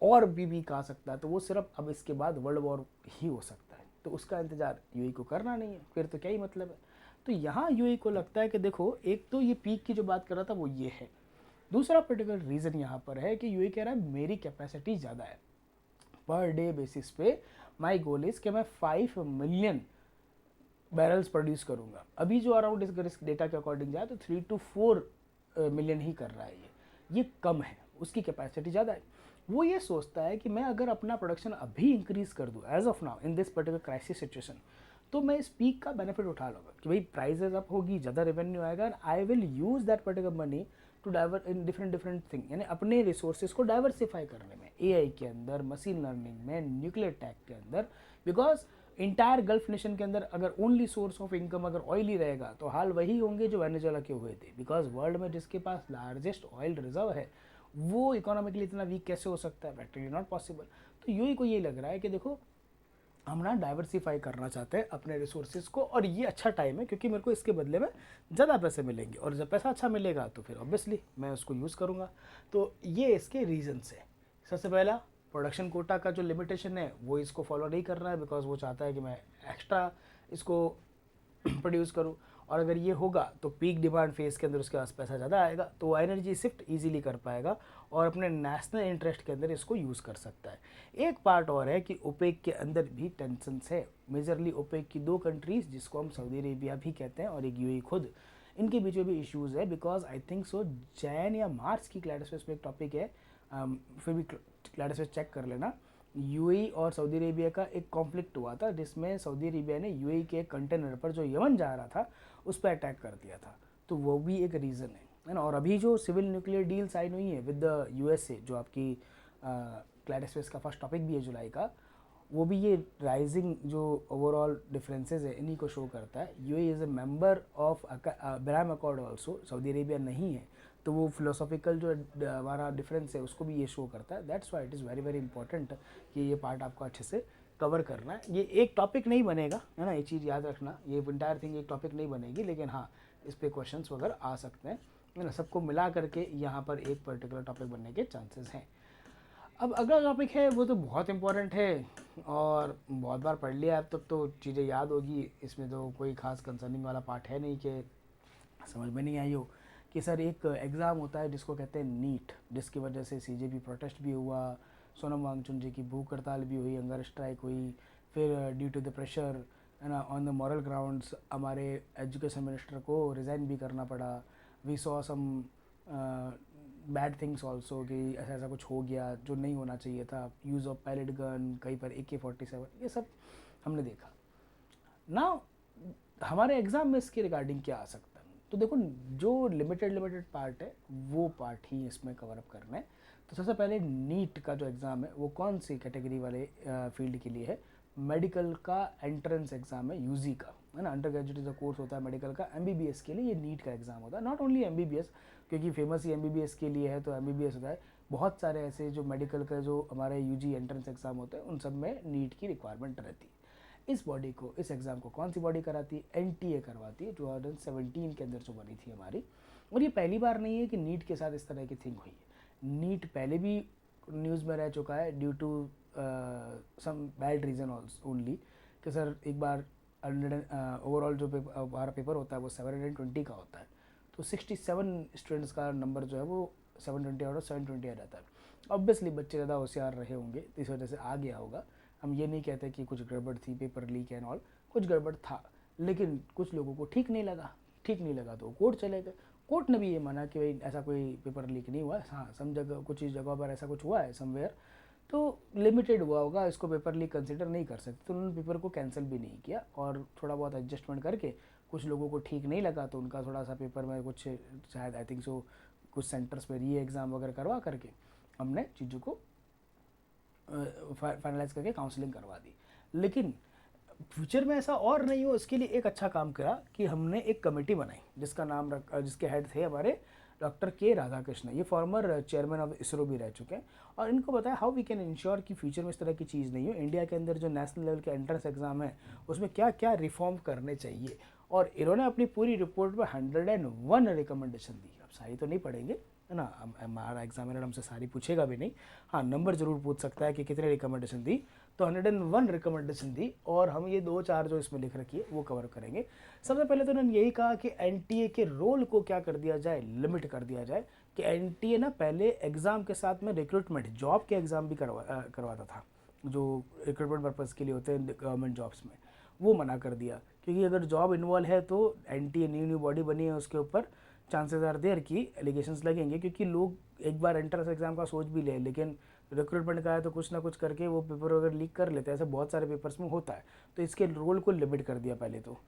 और भी वीक आ सकता है, तो वो सिर्फ अब इसके बाद वर्ल्ड वॉर ही हो सकता है, तो उसका इंतजार यूएई को करना नहीं है, फिर तो क्या ही मतलब है। तो यहाँ यूएई को लगता है कि देखो, एक तो ये पीक की जो बात कर रहा था वो ये है, दूसरा पर्टिकुलर रीज़न यहाँ पर है कि यूएई कह रहा है मेरी कैपेसिटी ज़्यादा है, पर डे बेसिस पे माई गोल इज़ कि मैं 5 मिलियन बैरल्स प्रोड्यूस करूँगा। अभी जो अराउंड इस डेटा के अकॉर्डिंग जाए तो 3 to 4 मिलियन ही कर रहा है, ये कम है, उसकी कैपेसिटी ज़्यादा है। वो ये सोचता है कि मैं अगर अपना प्रोडक्शन अभी इंक्रीज़ कर दूँ as of now in this particular crisis situation, तो मैं इस पीक का बेनिफिट उठा लूँगा कि भाई प्राइजेज अप होगी, ज़्यादा रेवेन्यू आएगा, and I will use that particular money to divert in different thing, यानी अपने रिसोर्सेज को डाइवर्सिफाई करने में, एआई के अंदर, मशीन लर्निंग में, न्यूक्लियर टेक के अंदर। बिकॉज इंटायर गल्फ नेशन के अंदर अगर ओनली सोर्स ऑफ इनकम अगर ऑयल ही रहेगा तो हाल वही होंगे जो वेनेजुएला के हुए थे। बिकॉज वर्ल्ड में जिसके पास लार्जेस्ट ऑयल रिजर्व है वो इकोनॉमिकली इतना वीक कैसे हो सकता है, प्रैक्टिकली नॉट पॉसिबल। तो यूएई को ये लग रहा है कि देखो हम ना डाइवर्सिफाई करना चाहते हैं अपने रिसोर्सेज को, और ये अच्छा टाइम है क्योंकि मेरे को इसके बदले में ज़्यादा पैसे मिलेंगे, और जब पैसा अच्छा मिलेगा तो फिर ऑब्वियसली मैं उसको यूज़ करूँगा। तो ये इसके रीजन्स है। सबसे पहला प्रोडक्शन कोटा का जो लिमिटेशन है वो इसको फॉलो नहीं कर रहा है, बिकॉज वो चाहता है कि मैं एक्स्ट्रा इसको प्रोड्यूस करूँ। और अगर ये होगा तो पीक डिमांड फेज़ के अंदर उसके पास पैसा ज़्यादा आएगा, तो वो एनर्जी शिफ्ट इजीली कर पाएगा और अपने नेशनल इंटरेस्ट के अंदर इसको यूज़ कर सकता है। एक पार्ट और है कि ओपेक के अंदर भी टेंशन्स है। मेजरली ओपेक की 2 कंट्रीज़ जिसको हम सऊदी अरेबिया भी कहते हैं और एक यूएई खुद, इनके बीच में भी इश्यूज़ है। Because I think so Jain या मार्च की क्लैडस्पेस में एक टॉपिक है, फिर भी क्लैडस्पेस चेक कर लेना। यूएई और सऊदी अरेबिया का एक कॉन्फ्लिक्ट हुआ था जिसमें सऊदी अरेबिया ने यूएई के कंटेनर पर जो यमन जा रहा था उस पर अटैक कर दिया था, तो वो भी एक रीज़न है ना। और अभी जो सिविल न्यूक्लियर डील साइन हुई है विद द यूएसए, जो आपकी क्लैडस्पेस का फर्स्ट टॉपिक भी है जुलाई का, वो भी ये राइजिंग जो ओवरऑल डिफरेंसेस है इन्हीं को शो करता है। UAE is a member of Abraham accord also, Saudi Arabia नहीं है, तो वो फिलोसॉफिकल जो हमारा डिफरेंस है उसको भी ये शो करता है। That's why it is very very important कि ये पार्ट आपको अच्छे से कवर करना है। ये एक टॉपिक नहीं बनेगा, है ना, ये चीज़ याद रखना, ये इंटायर थिंग एक टॉपिक नहीं बनेगी, लेकिन हाँ इस पर क्वेश्चंस वगैरह आ सकते हैं, है ना। सबको मिला करके यहाँ पर एक पर्टिकुलर टॉपिक बनने के चांसेस हैं। अब अगला टॉपिक है वो तो बहुत इंपॉर्टेंट है और बहुत बार पढ़ लिया अब तक तो चीज़ें याद होगी, इसमें तो कोई खास कंसर्निंग वाला पार्ट है नहीं कि समझ में नहीं आई हो, कि सर एक एग्ज़ाम होता है जिसको कहते हैं नीट, जिसकी वजह से सीजेपी प्रोटेस्ट भी हुआ, सोनम वांगचुक जी की भूख हड़ताल भी हुई, हंगर स्ट्राइक हुई, फिर ड्यू टू द प्रेशर, है ना, ऑन द मॉरल ग्राउंड्स हमारे एजुकेशन मिनिस्टर को रिज़ाइन भी करना पड़ा। We saw some bad things also कि ऐसा ऐसा कुछ हो गया जो नहीं होना चाहिए था, यूज़ ऑफ पैलेट गन, कहीं पर AK-47, ये सब हमने देखा ना। हमारे एग्ज़ाम में इसके रिगार्डिंग क्या आ सकता है, तो देखो जो लिमिटेड पार्ट है वो पार्ट ही इसमें कवर अप करना है। तो सबसे पहले नीट का जो एग्ज़ाम है वो कौन सी कैटेगरी वाले फील्ड के लिए है, मेडिकल का एंट्रेंस एग्ज़ाम है यूजी का, है ना। अंडर ग्रेजुएट जो कोर्स होता है मेडिकल का, एमबीबीएस के लिए ये नीट का एग्ज़ाम होता है। नॉट ओनली एमबीबीएस, क्योंकि फेमस ही एमबीबीएस के लिए है तो एमबीबीएस होता है, बहुत सारे ऐसे जो मेडिकल का जो हमारे यूजी एंट्रेंस एग्ज़ाम होते हैं उन सब में नीट की रिक्वायरमेंट रहती है। इस बॉडी को, इस एग्ज़ाम को कौन सी बॉडी कराती है, एनटीए करवाती है, 2017 के अंदर जो बनी थी हमारी। और ये पहली बार नहीं है कि नीट के साथ इस तरह की थिंग हुई है, नीट पहले भी न्यूज़ में रह चुका है due to some bad reason only, कि सर एक बार ओवरऑल जो हमारा पेपर होता है वो 720 का होता है, तो 67 स्टूडेंट्स का नंबर जो है वो 720 आउट ऑफ 720 आ जाता है। ऑब्वियसली बच्चे ज़्यादा होशियार रहे होंगे तो इस वजह से आ गया होगा। हम ये नहीं कहते कि कुछ गड़बड़ थी, पेपर लीक एंड ऑल, कुछ गड़बड़ था, लेकिन कुछ लोगों को ठीक नहीं लगा तो कोर्ट चले गए। कोर्ट ने भी ये माना कि भाई ऐसा कोई पेपर लीक नहीं हुआ है, हाँ सम जगह कुछ जगह पर ऐसा कुछ हुआ है समवेयर, तो लिमिटेड हुआ होगा, इसको पेपर लीक कंसिडर नहीं कर सकते, तो उन्होंने पेपर को कैंसिल भी नहीं किया और थोड़ा बहुत एडजस्टमेंट करके कुछ लोगों को ठीक नहीं लगा तो उनका थोड़ा सा पेपर में कुछ शायद आई थिंक सो कुछ सेंटर्स पर री एग्ज़ाम वगैरह करवा करके हमने चीज़ों को फाइनलाइज करके काउंसलिंग करवा दी। लेकिन फ्यूचर में ऐसा और नहीं हो इसके लिए एक अच्छा काम करा कि हमने एक कमेटी बनाई जिसका नाम जिसके हेड थे हमारे डॉक्टर के राधाकृष्ण, ये फॉर्मर चेयरमैन ऑफ इसरो भी रह चुके हैं, और इनको बताया हाउ वी कैन इंश्योर कि फ्यूचर में इस तरह की चीज़ नहीं हो। इंडिया के अंदर जो नेशनल लेवल के एंट्रेंस एग्जाम है उसमें क्या क्या रिफॉर्म करने चाहिए, और इन्होंने अपनी पूरी रिपोर्ट में 101 रिकमेंडेशन दी। अब सारी तो नहीं पढ़ेंगे, है ना, हमारा एग्जामिनर हमसे सारी पूछेगा भी नहीं, हाँ नंबर ज़रूर पूछ सकता है कि कितने रिकमेंडेशन दी, तो 101 रिकमेंडेशन दी, और हम ये 2-4 जो इसमें लिख रखी है वो कवर करेंगे। सबसे पहले तो उन्होंने यही कहा कि एनटीए के रोल को क्या कर दिया जाए, लिमिट कर दिया जाए, कि एनटीए ना पहले एग्ज़ाम के साथ में रिक्रूटमेंट जॉब के एग्ज़ाम भी करवाता था, जो रिक्रूटमेंट पर्पज़ के लिए होते हैं गवर्नमेंट जॉब्स में, वो मना कर दिया, क्योंकि अगर जॉब इन्वॉल्व है तो एनटीए न्यू बॉडी बनी है उसके ऊपर चांसेस आर देयर कि एलिगेशंस लगेंगे, क्योंकि लोग एक बार एंट्रेंस एग्जाम का सोच भी ले, लेकिन रिक्रूटमेंट का है तो कुछ ना कुछ करके वो पेपर वगैरह लीक कर लेते हैं, ऐसे बहुत सारे पेपर्स में होता है, तो इसके रोल को लिमिट कर दिया पहले तो।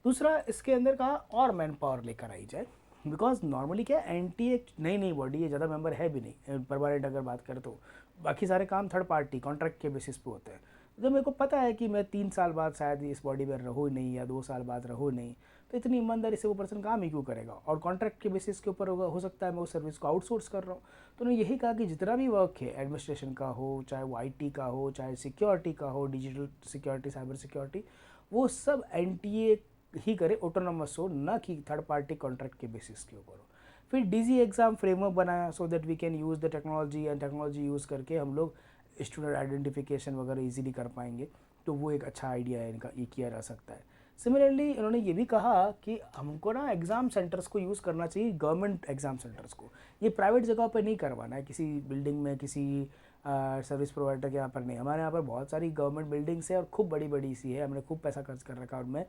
दूसरा, इसके अंदर कहा और मैन पावर लेकर आई जाए, बिकॉज नॉर्मली क्या एनटीए नई बॉडी है, ज़्यादा मेंबर है भी नहीं परमानेंट अगर बात करें तो, बाकी सारे काम थर्ड पार्टी कॉन्ट्रैक्ट के बेसिस पे होते हैं। जब मेरे को पता है कि मैं 3 साल बाद शायद इस बॉडी में रहूँ नहीं या 2 साल बाद रहूँ नहीं, तो इतनी ईमानदारी से वो पर्सन काम ही क्यों करेगा, और कॉन्ट्रैक्ट के बेसिस के ऊपर होगा, हो सकता है मैं उस सर्विस को आउटसोर्स कर रहा हूँ। तो उन्होंने यही कहा कि जितना भी वर्क है एडमिनिस्ट्रेशन का हो, चाहे वो आईटी का हो, चाहे सिक्योरिटी का हो, डिजिटल सिक्योरिटी, साइबर सिक्योरिटी, वो सब एनटीए ही करे, ऑटोनोमस हो, ना कि थर्ड पार्टी कॉन्ट्रैक्ट के बेसिस के ऊपर हो। फिर डीजी एग्ज़ाम फ्रेमवर्क बनाया so that we can use the technology, and technology use करके हम लोग स्टूडेंट आइडेंटिफिकेशन वगैरह इजीली कर पाएंगे, तो वो एक अच्छा आइडिया है इनका, ये किया जा सकता है। सिमिलरली इन्होंने ये भी कहा कि हमको ना एग्ज़ाम सेंटर्स को यूज़ करना चाहिए, गवर्नमेंट एग्ज़ाम सेंटर्स को, ये प्राइवेट जगह पर नहीं करवाना है, किसी बिल्डिंग में किसी सर्विस प्रोवाइडर के यहाँ पर नहीं। हमारे यहाँ पर बहुत सारी गवर्नमेंट बिल्डिंग्स है और खूब बड़ी बड़ी सी है, हमने खूब पैसा खर्च कर रखा है उनमें,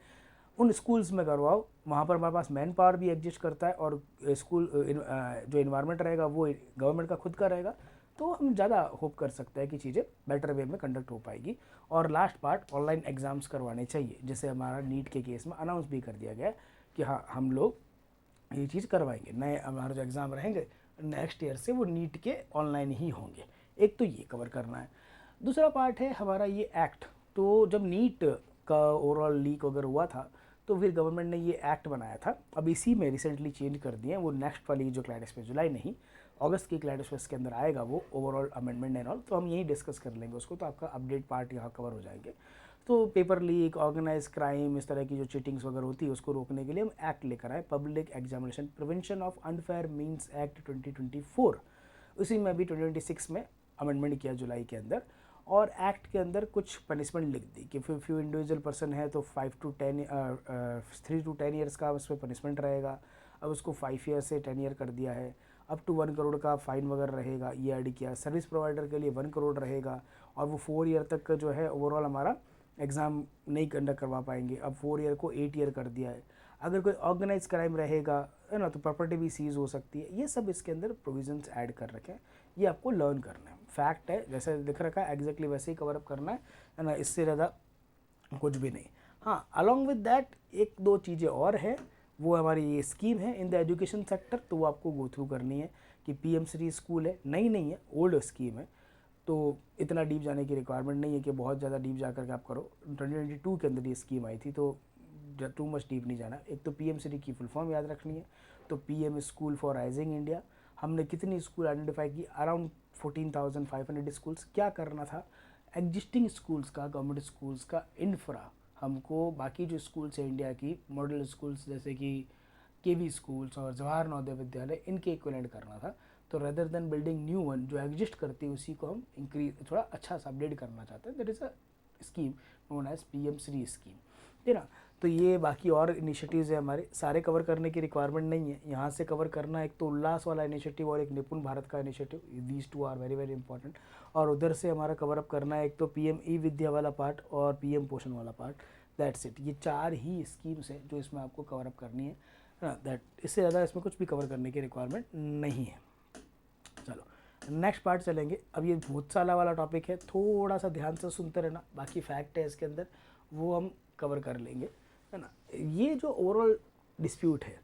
उन स्कूल्स में करवाओ, वहाँ पर हमारे पास मैन पावर भी एग्जिस्ट करता है और स्कूल जो इन्वायरमेंट रहेगा वो गवर्नमेंट का खुद का रहेगा, तो हम ज़्यादा होप कर सकते हैं कि चीज़ें बेटर वे में कंडक्ट हो पाएगी। और लास्ट पार्ट, ऑनलाइन एग्ज़ाम्स करवाने चाहिए, जैसे हमारा नीट के केस में अनाउंस भी कर दिया गया कि हाँ हम लोग ये चीज़ करवाएंगे, नए हमारे जो एग्ज़ाम रहेंगे नेक्स्ट ईयर से वो नीट के ऑनलाइन ही होंगे। एक तो ये कवर करना है। दूसरा पार्ट है हमारा ये एक्ट, तो जब नीट का ओवरऑल लीक वगैरह हुआ था तो फिर गवर्नमेंट ने ये एक्ट बनाया था, अब इसी में रिसेंटली चेंज कर दिए हैं, वो नेक्स्ट वाली जो क्लाइड एक्सप्रेस, जुलाई नहीं अगस्त की क्लाइड एक्सप्रेस के अंदर आएगा वो ओवरऑल अमेंडमेंट एंड ऑल, तो हम यही डिस्कस कर लेंगे उसको, तो आपका अपडेट पार्ट यहाँ कवर हो जाएंगे। तो पेपर लीक, ऑर्गेनाइज क्राइम, इस तरह की जो चीटिंग्स वगैरह होती है उसको रोकने के लिए हम एक्ट लेकर आए, public examination prevention of unfair means act 2024, उसी में अभी 2026 में अमेंडमेंट किया जुलाई के अंदर, और एक्ट के अंदर कुछ पनिशमेंट लिख दी कि फ्यू इंडिविजुअल पर्सन है तो 3 to 10 ईयर्स का उसमें पनिशमेंट रहेगा, अब उसको 5 ईयर से 10 ईयर कर दिया है, अप टू 1 करोड़ का फाइन वगैरह रहेगा, ये ऐड किया। सर्विस प्रोवाइडर के लिए 1 करोड़ रहेगा, और वो 4 ईयर तक का जो है ओवरऑल हमारा एग्ज़ाम नहीं कंडक्ट करवा पाएंगे, अब 4 ईयर को 8 ईयर कर दिया है। अगर कोई ऑर्गेनाइज क्राइम रहेगा है ना, तो प्रॉपर्टी भी सीज हो सकती है। ये सब इसके अंदर प्रोविजंस ऐड कर रखे हैं, ये आपको लर्न करना है, फैक्ट है, जैसे लिख रखा है एग्जैक्टली वैसे ही कवर अप करना है ना, इससे ज़्यादा कुछ भी नहीं। हाँ, अलॉन्ग विद दैट एक दो चीज़ें और है, वो हमारी ये स्कीम है इन द एजुकेशन सेक्टर, तो वो आपको गो थ्रू करनी है कि PM श्री स्कूल है, नई नहीं है, ओल्ड स्कीम है, तो इतना डीप जाने की रिक्वायरमेंट नहीं है कि बहुत ज़्यादा डीप जा करके आप करो। 2022 के अंदर ये स्कीम आई थी, तो टू मच डीप नहीं जाना। एक तो PM श्री की फुल फॉर्म याद रखनी है, तो PM school for rising India. हमने कितनी स्कूल आइडेंटिफाई की, अराउंड 14,500 स्कूल्स। क्या करना था, एग्जिस्टिंग स्कूल्स का, गवर्नमेंट स्कूल्स का इंफ्रा हमको बाकी जो स्कूल्स हैं इंडिया की मॉडल स्कूल्स जैसे कि KV स्कूल्स और जवाहर नवोदय विद्यालय, इनके इक्विवेलेंट करना था। तो rather than building new one जो एग्जिस्ट करती है उसी को हम इंक्रीज थोड़ा अच्छा सा अपडेट करना चाहते हैं। That is a scheme known as PM Shri scheme, ठीक है ना। तो ये बाकी और इनिशिएटिव्स है हमारे, सारे कवर करने की रिक्वायरमेंट नहीं है, यहाँ से कवर करना एक तो उल्लास वाला इनिशिएटिव और एक निपुण भारत का initiative, these two are very very important. और उधर से हमारा कवर अप करना है एक तो PM ई विद्या वाला पार्ट और PM पोषण वाला पार्ट, दैट्स इट। ये 4 ही स्कीम्स हैं जो इसमें आपको कवर अप करनी है ना, दैट, इससे ज़्यादा इसमें कुछ भी कवर करने की रिक्वायरमेंट नहीं है। चलो नेक्स्ट पार्ट चलेंगे। अब ये भूतसाला वाला टॉपिक है, थोड़ा सा ध्यान से सुनते रहना, बाकी फैक्ट है इसके अंदर वो हम कवर कर लेंगे, है ना। ये जो ओवरऑल डिस्प्यूट है,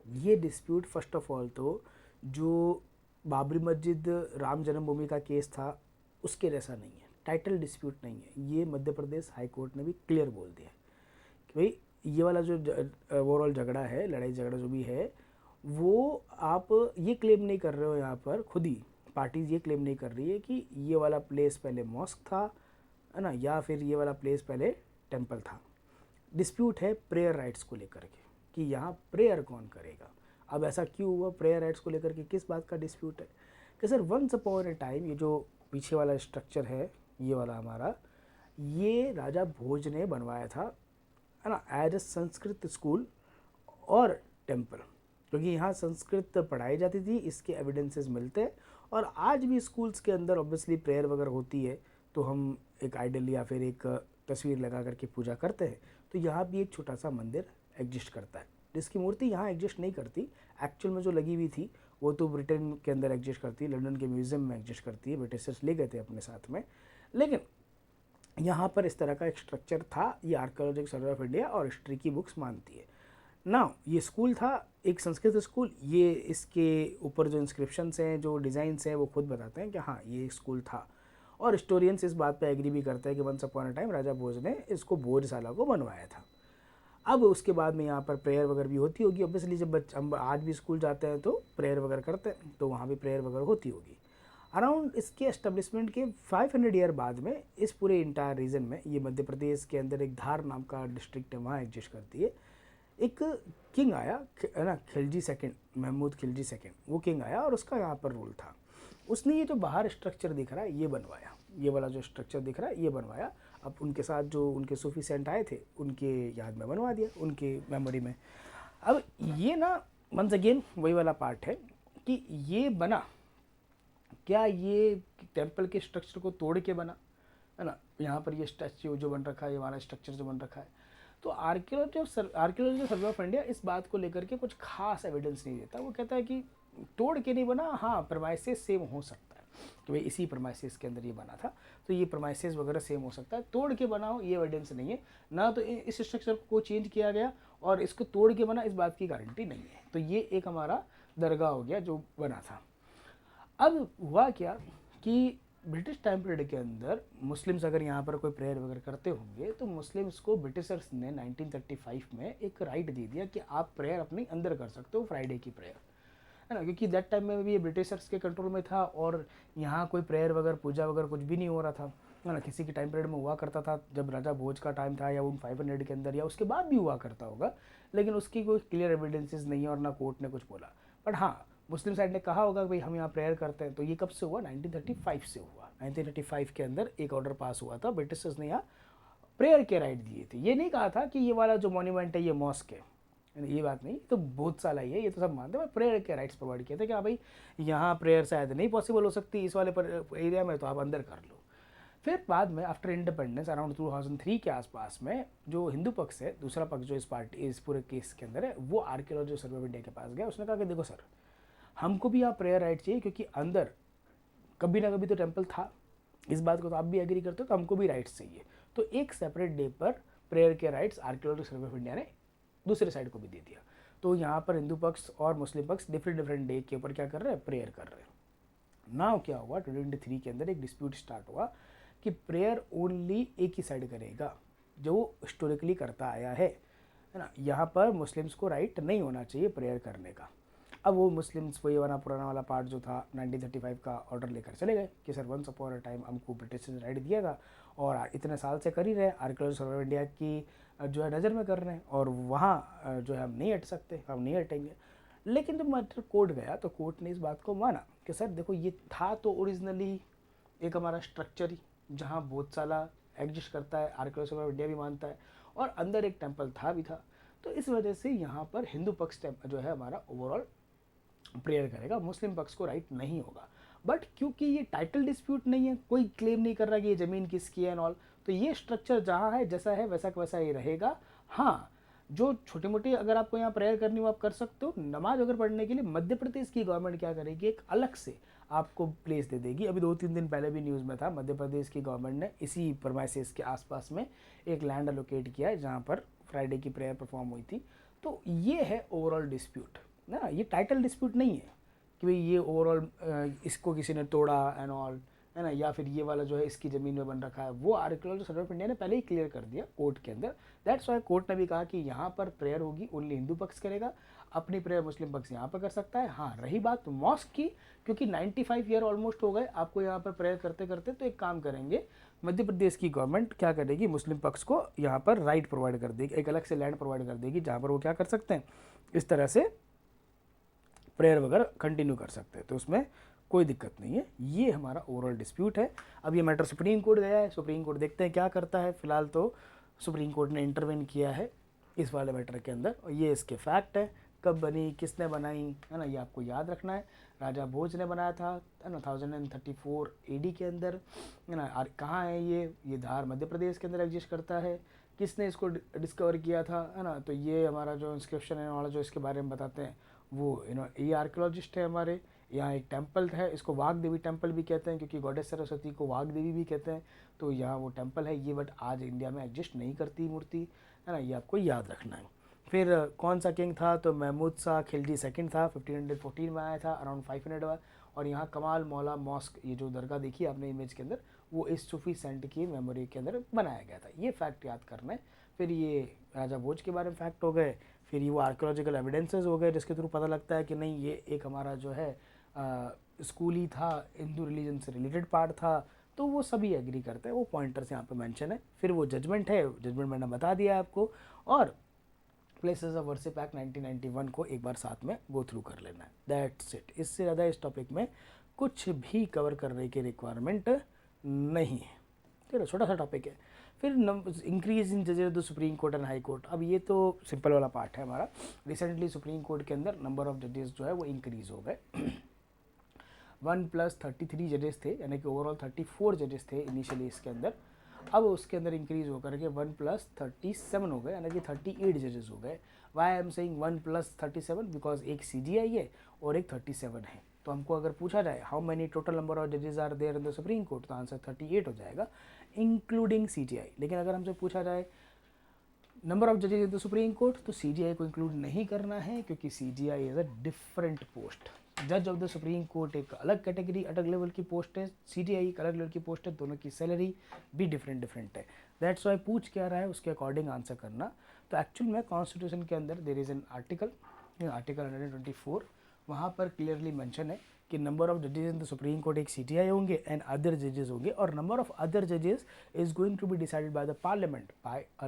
ये डिस्प्यूट फर्स्ट ऑफ ऑल तो जो बाबरी मस्जिद राम जन्मभूमि का केस था उसके जैसा नहीं है, टाइटल डिस्प्यूट नहीं है। ये मध्य प्रदेश हाई कोर्ट ने भी क्लियर बोल दिया है कि भाई ये वाला जो ओवरऑल झगड़ा है, लड़ाई झगड़ा जो भी है, वो आप ये क्लेम नहीं कर रहे हो, यहाँ पर खुद ही पार्टीज ये क्लेम नहीं कर रही है कि ये वाला प्लेस पहले मॉस्क था, है ना, या फिर ये वाला प्लेस पहले टेम्पल था। डिस्प्यूट है प्रेयर राइट्स को लेकर के कि यहाँ प्रेयर कौन करेगा। अब ऐसा क्यों हुआ, प्रेयर राइट्स को लेकर के किस बात का डिस्प्यूट है कि sir once upon a time, ये जो पीछे वाला स्ट्रक्चर है ये वाला हमारा, ये राजा भोज ने बनवाया था, है ना, एज ए संस्कृत स्कूल और टेम्पल, क्योंकि यहाँ संस्कृत पढ़ाई जाती थी, इसके एविडेंसेस मिलते हैं। और आज भी स्कूल्स के अंदर ऑब्वियसली प्रेयर वगैरह होती है, तो हम एक आइडल या फिर एक तस्वीर लगा करके पूजा करते हैं। तो यहाँ भी एक छोटा सा मंदिर एग्जिस्ट करता है, जिसकी मूर्ति यहाँ एग्जिस्ट नहीं करती, एक्चुअल में जो लगी हुई थी वो तो ब्रिटेन के अंदर एग्जिस्ट करती है, लंदन के म्यूज़ियम में एग्जिस्ट करती है, ब्रिटिशर्स ले गए थे अपने साथ में। लेकिन यहाँ पर इस तरह का एक स्ट्रक्चर था, ये आर्कियोलॉजिकल सर्वे ऑफ इंडिया और हिस्ट्री की बुक्स मानती है। नाउ ये स्कूल था एक संस्कृत स्कूल, ये इसके ऊपर जो इंस्क्रिप्शंस हैं, जो डिज़ाइंस हैं, वो खुद बताते हैं कि हाँ ये स्कूल था। और हिस्टोरियंस इस बात पे एग्री भी करते हैं कि वंस अपॉन अ टाइम राजा भोज ने इसको भोजशाला को बनवाया था। अब उसके बाद में यहाँ पर प्रेयर वगैरह भी होती होगी, ऑब्वियसली जब हम आज भी स्कूल जाते हैं तो प्रेयर वगैरह करते हैं, तो वहाँ भी प्रेयर वगैरह होती होगी। अराउंड इसके एस्टेब्लिशमेंट के 500 ईयर बाद में इस पूरे इंटायर रीजन में, ये मध्य प्रदेश के अंदर एक धार नाम का डिस्ट्रिक्ट है, वहाँ एग्जिस्ट करती है, एक किंग आया, है ना, खिलजी सेकंड, महमूद खिलजी सेकंड, वो किंग आया और उसका यहाँ पर रूल था। उसने ये जो बाहर स्ट्रक्चर दिख रहा है ये बनवाया, ये वाला जो स्ट्रक्चर दिख रहा है ये बनवाया। अब उनके साथ जो उनके सूफी सेंट आए थे उनके याद में बनवा दिया, उनके मेमोरी में। अब ये ना वंस अगेन वही वाला पार्ट है कि ये बना क्या, ये टेम्पल के स्ट्रक्चर को तोड़ के बना, है ना। यहाँ पर ये स्टैच्यू जो बन रखा है, ये हमारा स्ट्रक्चर जो बन रखा है, तो आर्कियोलॉजिकल सर्वे ऑफ इंडिया इस बात को लेकर के कुछ खास एविडेंस नहीं देता। वो कहता है कि तोड़ के नहीं बना, हाँ प्रमाइसेस सेम हो सकता है कि भाई इसी प्रमाइसेस के अंदर ये बना था, तो ये प्रमाइसेस वगैरह सेम हो सकता है, तोड़ के बना हो ये एविडेंस नहीं है ना। तो इस स्ट्रक्चर को चेंज किया गया और इसको तोड़ के बना, इस बात की गारंटी नहीं है। तो ये एक हमारा दरगाह हो गया जो बना था। अब हुआ क्या कि ब्रिटिश टाइम पीरियड के अंदर मुस्लिम्स अगर यहाँ पर कोई प्रेयर वगैरह करते होंगे तो मुस्लिम्स को ब्रिटिशर्स ने 1935 में एक राइट दे दिया कि आप प्रेयर अपने अंदर कर सकते हो, फ्राइडे की प्रेयर, है ना। क्योंकि दैट टाइम में भी ये ब्रिटिशर्स के कंट्रोल में था और यहाँ कोई प्रेयर वगैरह पूजा वगैरह कुछ भी नहीं हो रहा था, है ना। किसी के टाइम पीरियड में हुआ करता था जब राजा भोज का टाइम था या उन 500 के अंदर या उसके बाद भी हुआ करता होगा, लेकिन उसकी कोई क्लियर एविडेंसेस नहीं है और ना कोर्ट ने कुछ बोला। बट हाँ, मुस्लिम साइड ने कहा होगा कि भाई हम यहाँ प्रेयर करते हैं। तो ये कब से हुआ? 1935 से हुआ। 1935 के अंदर एक ऑर्डर पास हुआ था, ब्रिटिशर्स ने यहाँ प्रेयर के राइट दिए थे। ये नहीं कहा था कि ये वाला जो मॉन्यूमेंट है ये मॉस्क है, ये बात नहीं, तो बहुत साल आई है, ये तो सब मानते हैं। प्रेयर के राइट्स प्रोवाइड किए थे कि हाँ भाई यहाँ प्रेयर शायद नहीं पॉसिबल हो सकती इस वाले एरिया में, तो आप अंदर कर लो। फिर बाद में आफ्टर इंडिपेंडेंस अराउंड 2003 के आसपास में जो हिंदू पक्ष है, दूसरा पक्ष जो इस पूरे केस के अंदर है, वो आर्कियोलॉजी सर्वे ऑफ इंडिया के पास गया। उसने कहा कि देखो सर, हमको भी यहाँ प्रेयर राइट चाहिए क्योंकि अंदर कभी ना कभी तो टेम्पल था, इस बात को तो आप भी एग्री करते हो, तो हमको भी राइट्स चाहिए। तो एक सेपरेट डे पर प्रेयर के rights archaeology survey of India ने दूसरे साइड को भी दे दिया। तो यहाँ पर हिंदू पक्ष और मुस्लिम पक्ष डिफरेंट डे के ऊपर क्या कर रहे हैं? प्रेयर कर रहे हैं। नाउ क्या हुआ, 2023 के अंदर एक डिस्प्यूट स्टार्ट हुआ कि प्रेयर ओनली एक ही साइड करेगा जो हिस्टोरिकली करता आया है ना। यहाँ पर मुस्लिम्स को राइट नहीं होना चाहिए प्रेयर करने का। अब वो मुस्लिम्स वही वाला पुराना वाला पार्ट जो था 1935 का ऑर्डर लेकर चले गए कि sir once upon a time हमको ब्रिटिश ने राइट दिया था और इतने साल से कर ही रहे, आर्कियोलॉजी सर्वे ऑफ इंडिया की जो है नज़र में कर रहे हैं और वहाँ जो है हम नहीं हट सकते, हम नहीं हटेंगे। लेकिन जब मैटर कोर्ट गया तो कोर्ट ने इस बात को माना कि सर देखो ये था तो ओरिजिनली एक हमारा स्ट्रक्चर ही जहाँ बहुत साला एग्जिस्ट करता है, आर्कियोलॉजी सर्वे ऑफ इंडिया भी मानता है, और अंदर एक टेम्पल था भी था। तो इस वजह से यहाँ पर हिंदू पक्ष जो है हमारा ओवरऑल प्रेयर करेगा, मुस्लिम पक्ष को राइट नहीं होगा। बट क्योंकि ये टाइटल डिस्प्यूट नहीं है, कोई क्लेम नहीं कर रहा कि ये ज़मीन किसकी है एंड ऑल, तो ये स्ट्रक्चर जहाँ है जैसा है वैसा का वैसा ही रहेगा। हाँ, जो छोटी मोटी अगर आपको यहाँ प्रेयर करनी हो आप कर सकते हो। नमाज अगर पढ़ने के लिए मध्य प्रदेश की गवर्नमेंट क्या करेगी, एक अलग से आपको प्लेस दे देगी। अभी 2-3 दिन पहले भी न्यूज़ में था, मध्य प्रदेश की गवर्नमेंट ने इसी परमाइसेस के आसपास में एक लैंड अलोकेट किया है जहाँ पर फ्राइडे की प्रेयर परफॉर्म हुई थी। तो ये है ओवरऑल डिस्प्यूट ना, ये टाइटल डिस्प्यूट नहीं है कि भाई ये ओवरऑल इसको किसी ने तोड़ा एंड ऑल, है ना, या फिर ये वाला जो है इसकी ज़मीन में बन रखा है। वो आर्कियोलॉजी सर्वे ऑफ इंडिया ने पहले ही क्लियर कर दिया कोर्ट के अंदर। दैट्स वाई कोर्ट ने भी कहा कि यहाँ पर प्रेयर होगी ओनली हिंदू पक्ष करेगा, अपनी प्रेयर मुस्लिम पक्ष यहाँ पर कर सकता है। हाँ, रही बात मॉस्क की, क्योंकि 95 ईयर ऑलमोस्ट हो गए आपको यहाँ पर प्रेयर करते करते, तो एक काम करेंगे, मध्य प्रदेश की गवर्नमेंट क्या करेगी, मुस्लिम पक्ष को यहाँ पर राइट प्रोवाइड कर देगी, एक अलग से लैंड प्रोवाइड कर देगी जहाँ पर वो क्या कर सकते हैं, इस तरह से प्रेयर वगैरह कंटिन्यू कर सकते हैं। तो उसमें कोई दिक्कत नहीं है। ये हमारा ओवरऑल डिस्प्यूट है। अब ये मैटर सुप्रीम कोर्ट गया है, सुप्रीम कोर्ट देखते हैं क्या करता है। फिलहाल तो सुप्रीम कोर्ट ने इंटरवेन किया है इस वाले मैटर के अंदर, और ये इसके फैक्ट है। कब बनी, किसने बनाई, है ना, ये आपको याद रखना है। राजा भोज ने बनाया था, है ना, 1034 AD के अंदर, है ना। कहाँ है ये धार मध्य प्रदेश के अंदर एग्जिस्ट करता है। किसने इसको डिस्कवर किया था, है ना, तो ये हमारा जो इंस्क्रिप्शन है वाला जो इसके बारे में बताते हैं वो ये आर्कियोलॉजिस्ट है हमारे। यहाँ एक टेम्पल है, इसको वाघ देवी टेम्पल भी कहते हैं क्योंकि गॉडेस सरस्वती को वाघ देवी भी कहते हैं। तो यहाँ वो टेम्पल है ये, बट आज इंडिया में एग्जिस्ट नहीं करती मूर्ति, है ना, ये आपको याद रखना है। फिर कौन सा किंग था, तो महमूद शाह खिलजी सेकंड था, 1514 में आया था, अराउंड 500 और यहाँ कमाल मौला मॉस्क, ये जो दरगाह देखी आपने इमेज के अंदर, वो इस सूफी सेंट की मेमोरी के अंदर बनाया गया था। ये फैक्ट याद करना है। फिर ये राजा भोज के बारे में फैक्ट हो गए। फिर ये वो आर्कियोलॉजिकल एविडेंसेस हो गए जिसके थ्रू पता लगता है कि नहीं ये एक हमारा जो है स्कूल ही था, हिंदू रिलीजन से रिलेटेड पार्ट था। तो वो सभी एग्री करते हैं, वो पॉइंटर्स यहाँ पे मेंशन है। फिर वो जजमेंट है, जजमेंट मैंने बता दिया आपको। और प्लेसेस ऑफ वर्शिप एक्ट 1991 को एक बार साथ में गो थ्रू कर लेना है, दैट्स इट। इससे ज़्यादा इस टॉपिक में कुछ भी कवर करने की रिक्वायरमेंट नहीं है। चलो छोटा सा टॉपिक है। फिर इंक्रीज इन जजेस the supreme court and high court. अब ये तो सिंपल वाला पार्ट है हमारा। रिसेंटली सुप्रीम कोर्ट के अंदर नंबर ऑफ जजेस जो है वो इंक्रीज हो गए। 1+33 जजेस थे, यानी कि ओवरऑल 34 जजेस थे इनिशियली इसके अंदर। अब उसके अंदर इंक्रीज होकर के 1+37 हो गए, यानी कि 38 जजेस हो गए। Why I am saying 1+37 because एक CGI है और एक 37 है। तो हमको अगर पूछा जाए how many total number of जजेस are there in the supreme Court, तो आंसर 38 हो जाएगा इंक्लूडिंग CGI। लेकिन अगर हमसे पूछा जाए नंबर ऑफ जजेस इन द सुप्रीम कोर्ट, तो CGI को इंक्लूड नहीं करना है, क्योंकि CGI is a different post. जज ऑफ द सुप्रीम कोर्ट एक अलग कैटेगरी, अलग लेवल की पोस्ट है, CGI एक अलग लेवल की पोस्ट है, दोनों की सैलरी भी डिफरेंट है। दैट्स वाई पूछ क्या रहा है उसके अकॉर्डिंग आंसर करना। तो एक्चुअल में कॉन्स्टिट्यूशन के अंदर देयर इज एन आर्टिकल 124, वहाँ पर क्लियरली मेंशन है कि नंबर ऑफ जजेस इन द सुप्रीम कोर्ट एक CGI होंगे एंड अदर जजेस होंगे, और नंबर ऑफ अदर जजेस is going to be decided by the parliament by a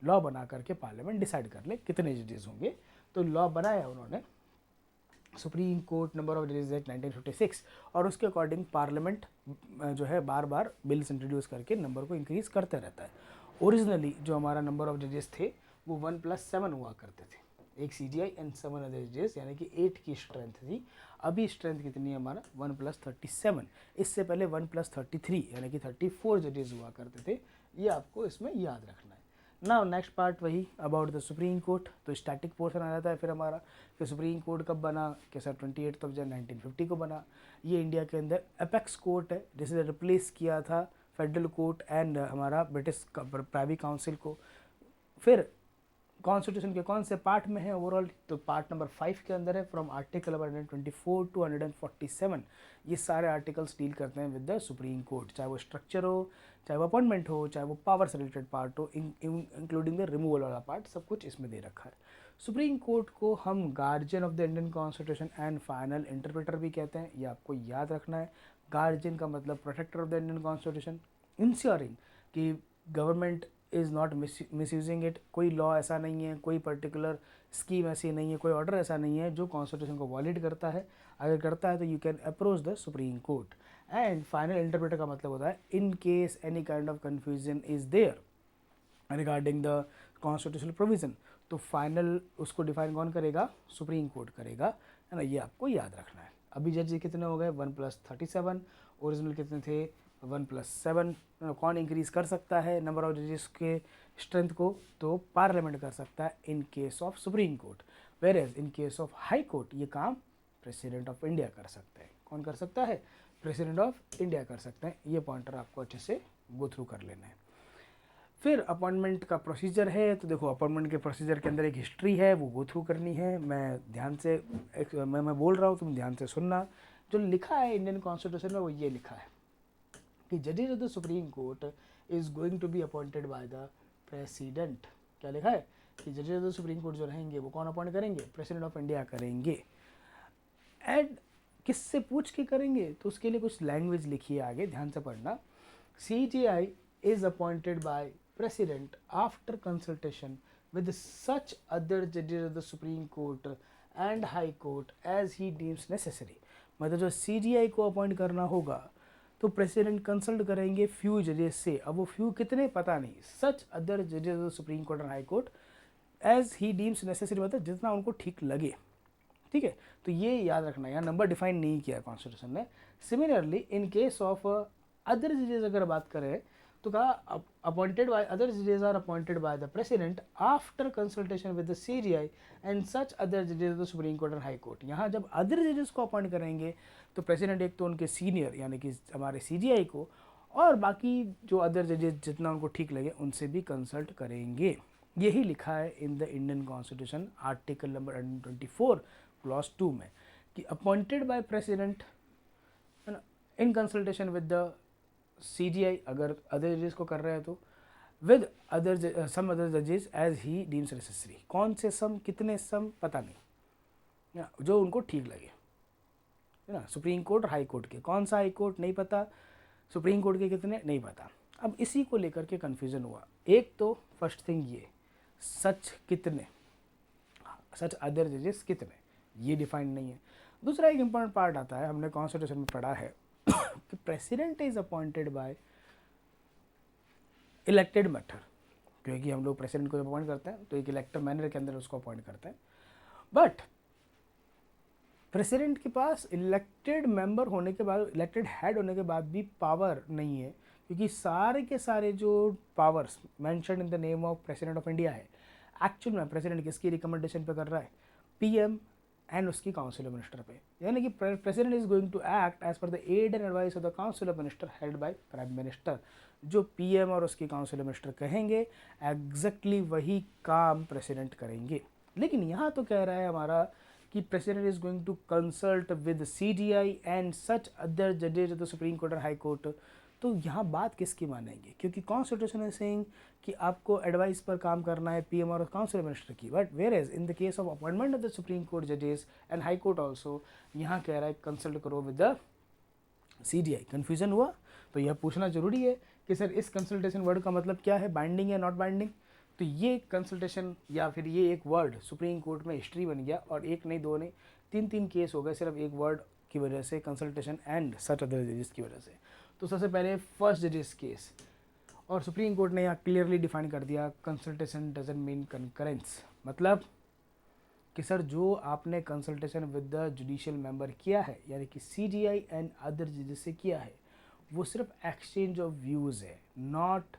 law बना करके पार्लियामेंट डिसाइड कर ले कितने जजेस होंगे। तो लॉ बनाया उन्होंने, सुप्रीम कोर्ट नंबर ऑफ जजेस एक्ट 1956, और उसके अकॉर्डिंग पार्लियामेंट जो है बार बार बिल्स इंट्रोड्यूस करके नंबर को इंक्रीज़ करते रहता है। ओरिजिनली जो हमारा नंबर ऑफ जजेस थे वो 1+7 हुआ करते थे, एक CGI एंड 7 अदर जजेस, यानी कि 8 की स्ट्रेंथ थी। अभी स्ट्रेंथ कितनी है हमारा 1+37। इससे पहले 1+33 यानी कि 34 जजेस हुआ करते थे। ये आपको इसमें याद रखना है। नाउ नेक्स्ट पार्ट वही अबाउट द सुप्रीम कोर्ट। तो स्टैटिक पोर्शन आ जाता है फिर हमारा कि सुप्रीम कोर्ट कब बना, कि सर 28 जनवरी 1950 को बना। ये इंडिया के अंदर अपेक्स कोर्ट है, जिसे रिप्लेस किया था फेडरल कोर्ट एंड हमारा ब्रिटिश प्राइवी काउंसिल को। फिर कॉन्स्टिट्यूशन के कौन से पार्ट में है ओवरऑल, तो पार्ट नंबर 5 के अंदर है, फ्रॉम आर्टिकल 124 टू 147। ये सारे आर्टिकल्स डील करते हैं विद द सुप्रीम कोर्ट, चाहे वो स्ट्रक्चर हो, चाहे वो अपॉइंटमेंट हो, चाहे वो पावर से रिलेटेड पार्ट हो, इंक्लूडिंग द रिमूवल वाला पार्ट, सब कुछ इसमें दे रखा है। सुप्रीम कोर्ट को हम guardian of the Indian constitution and final interpreter भी कहते हैं, ये आपको याद रखना है। गार्जियन का मतलब protector of the Indian constitution, insuring कि government is not misusing it. कोई लॉ ऐसा नहीं है, कोई पर्टिकुलर स्कीम ऐसी नहीं है, कोई ऑर्डर ऐसा नहीं है जो कॉन्स्टिट्यूशन को वॉलिड करता है। अगर करता है तो you can approach the supreme court. And final interpreter का मतलब होता है in case any kind of confusion is there regarding the constitutional provision, तो फाइनल उसको डिफाइन कौन करेगा, सुप्रीम कोर्ट करेगा, है ना। ये आपको याद रखना है। अभी जज कितने हो गए 1+37, ओरिजिनल कितने थे 1+7। कौन इंक्रीज कर सकता है नंबर ऑफ जजेस के स्ट्रेंथ को, तो पार्लियामेंट कर सकता है in case of supreme court. Whereas in case of high court ये काम प्रेसिडेंट ऑफ इंडिया कर सकता है। कौन कर सकता है, प्रेसिडेंट ऑफ इंडिया कर सकते हैं। ये पॉइंटर आपको अच्छे से गो थ्रू कर लेना है। फिर अपॉइंटमेंट का प्रोसीजर है, तो देखो अपॉइंटमेंट के प्रोसीजर के अंदर एक हिस्ट्री है, वो गो थ्रू करनी है। मैं ध्यान से मैं बोल रहा हूँ, तुम ध्यान से सुनना। जो लिखा है इंडियन कॉन्स्टिट्यूशन में वो ये लिखा है कि जजेस of the supreme court is going to be appointed by the president. क्या लिखा है कि जजेस ऑफ द सुप्रीम कोर्ट जो रहेंगे वो कौन अपॉइंट करेंगे, प्रेसिडेंट ऑफ इंडिया करेंगे। एंड किससे पूछ के करेंगे, तो उसके लिए कुछ लैंग्वेज लिखी है आगे, ध्यान से पढ़ना। CGI is appointed by President after consultation with such other judges of the Supreme Court and High Court as he deems necessary। मतलब जो CGI को अपॉइंट करना होगा तो प्रेसिडेंट कंसल्ट करेंगे फ्यू जजेस से। अब वो फ्यू कितने पता नहीं, सच अदर जजेस of supreme court and high court as he deems necessary, मतलब जितना उनको ठीक लगे। ठीक है, तो ये याद रखना, यहाँ नंबर डिफाइन नहीं किया कॉन्स्टिट्यूशन ने। Similarly in case of other जजेस अगर बात करें तो कहा अपॉइंटेड बाय अदर जजेस are appointed by the president after consultation with the CGI and such other जजेस of the supreme court and high Court. यहाँ जब अदर जजेस को अपॉइंट करेंगे तो प्रेसिडेंट एक तो उनके सीनियर यानी कि हमारे CGI को, और बाकी जो अदर जजेस जितना उनको ठीक लगे उनसे भी कंसल्ट करेंगे। यही लिखा है in the Indian constitution article number 124 clause 2 में कि appointed by president in consultation with the CGI, अगर अदर जजेस को कर रहे हैं तो विद अदर सम अदर जजेस एज ही डीम्स नेसेसरी। कौन से सम, कितने सम पता नहीं, जो उनको ठीक लगे, है ना। सुप्रीम कोर्ट और हाई कोर्ट के, कौन सा हाई कोर्ट नहीं पता, सुप्रीम कोर्ट के कितने नहीं पता। अब इसी को लेकर के कन्फ्यूज़न हुआ। एक तो फर्स्ट थिंग ये सच कितने, सच अदर जजेस कितने, ये डिफाइंड नहीं है। दूसरा एक इम्पॉर्टेंट पार्ट आता है, हमने कॉन्स्टिट्यूशन में पढ़ा है कि president is appointed by elected matter, क्योंकि हम लोग प्रेसिडेंट को अपॉइंट करते हैं तो एक इलेक्टेड मैनर के अंदर उसको अपॉइंट करते हैं। बट प्रेसिडेंट के पास इलेक्टेड मेंबर होने के बाद, इलेक्टेड हेड होने के बाद भी पावर नहीं है, क्योंकि सारे के सारे जो powers mention in the name of president of India है, एक्चुअल में प्रेसिडेंट किसकी रिकमेंडेशन पे कर रहा है? पीएम एंड उसकी काउंसिल ऑफ मिनिस्टर पे। यानी कि president is going to act as per the aid and advice of the council of minister head by prime minister. जो पीएम और उसकी काउंसिल ऑफ मिनिस्टर कहेंगे एग्जैक्टली वही काम प्रेसिडेंट करेंगे। लेकिन यहाँ तो कह रहा है हमारा कि president is going to consult with CGI and such other जजेज ऑफ द सुप्रीम कोर्ट और हाई कोर्ट। तो यहाँ बात किसकी मानेंगे? क्योंकि कॉन्स्टिट्यूशन है सेइंग कि आपको एडवाइस पर काम करना है पीएम और काउंसिल मिनिस्टर की, but whereas in the case of appointment of the supreme court जजेस एंड हाई कोर्ट ऑल्सो, यहाँ कह रहा है कंसल्ट करो विद द सीजीआई। कन्फ्यूजन हुआ? तो यह पूछना जरूरी है कि सर इस कंसल्टेशन वर्ड का मतलब क्या है, बाइंडिंग या नॉट बाइंडिंग? तो ये कंसल्टेशन या फिर ये एक वर्ड सुप्रीम कोर्ट में हिस्ट्री बन गया, और एक नहीं दो नहीं तीन केस हो गए सिर्फ एक वर्ड की वजह से, कंसल्टेशन एंड सच अदर जजेस की वजह से। तो सबसे पहले फर्स्ट जजेस केस, और सुप्रीम कोर्ट ने यहाँ क्लियरली डिफाइन कर दिया कंसल्टेशन डजंट मीन कंकरेंस। मतलब कि सर जो आपने consultation with the judicial member किया है, यानी कि सीजीआई एंड अदर जजेस से किया है, वो सिर्फ एक्सचेंज ऑफ व्यूज़ है, not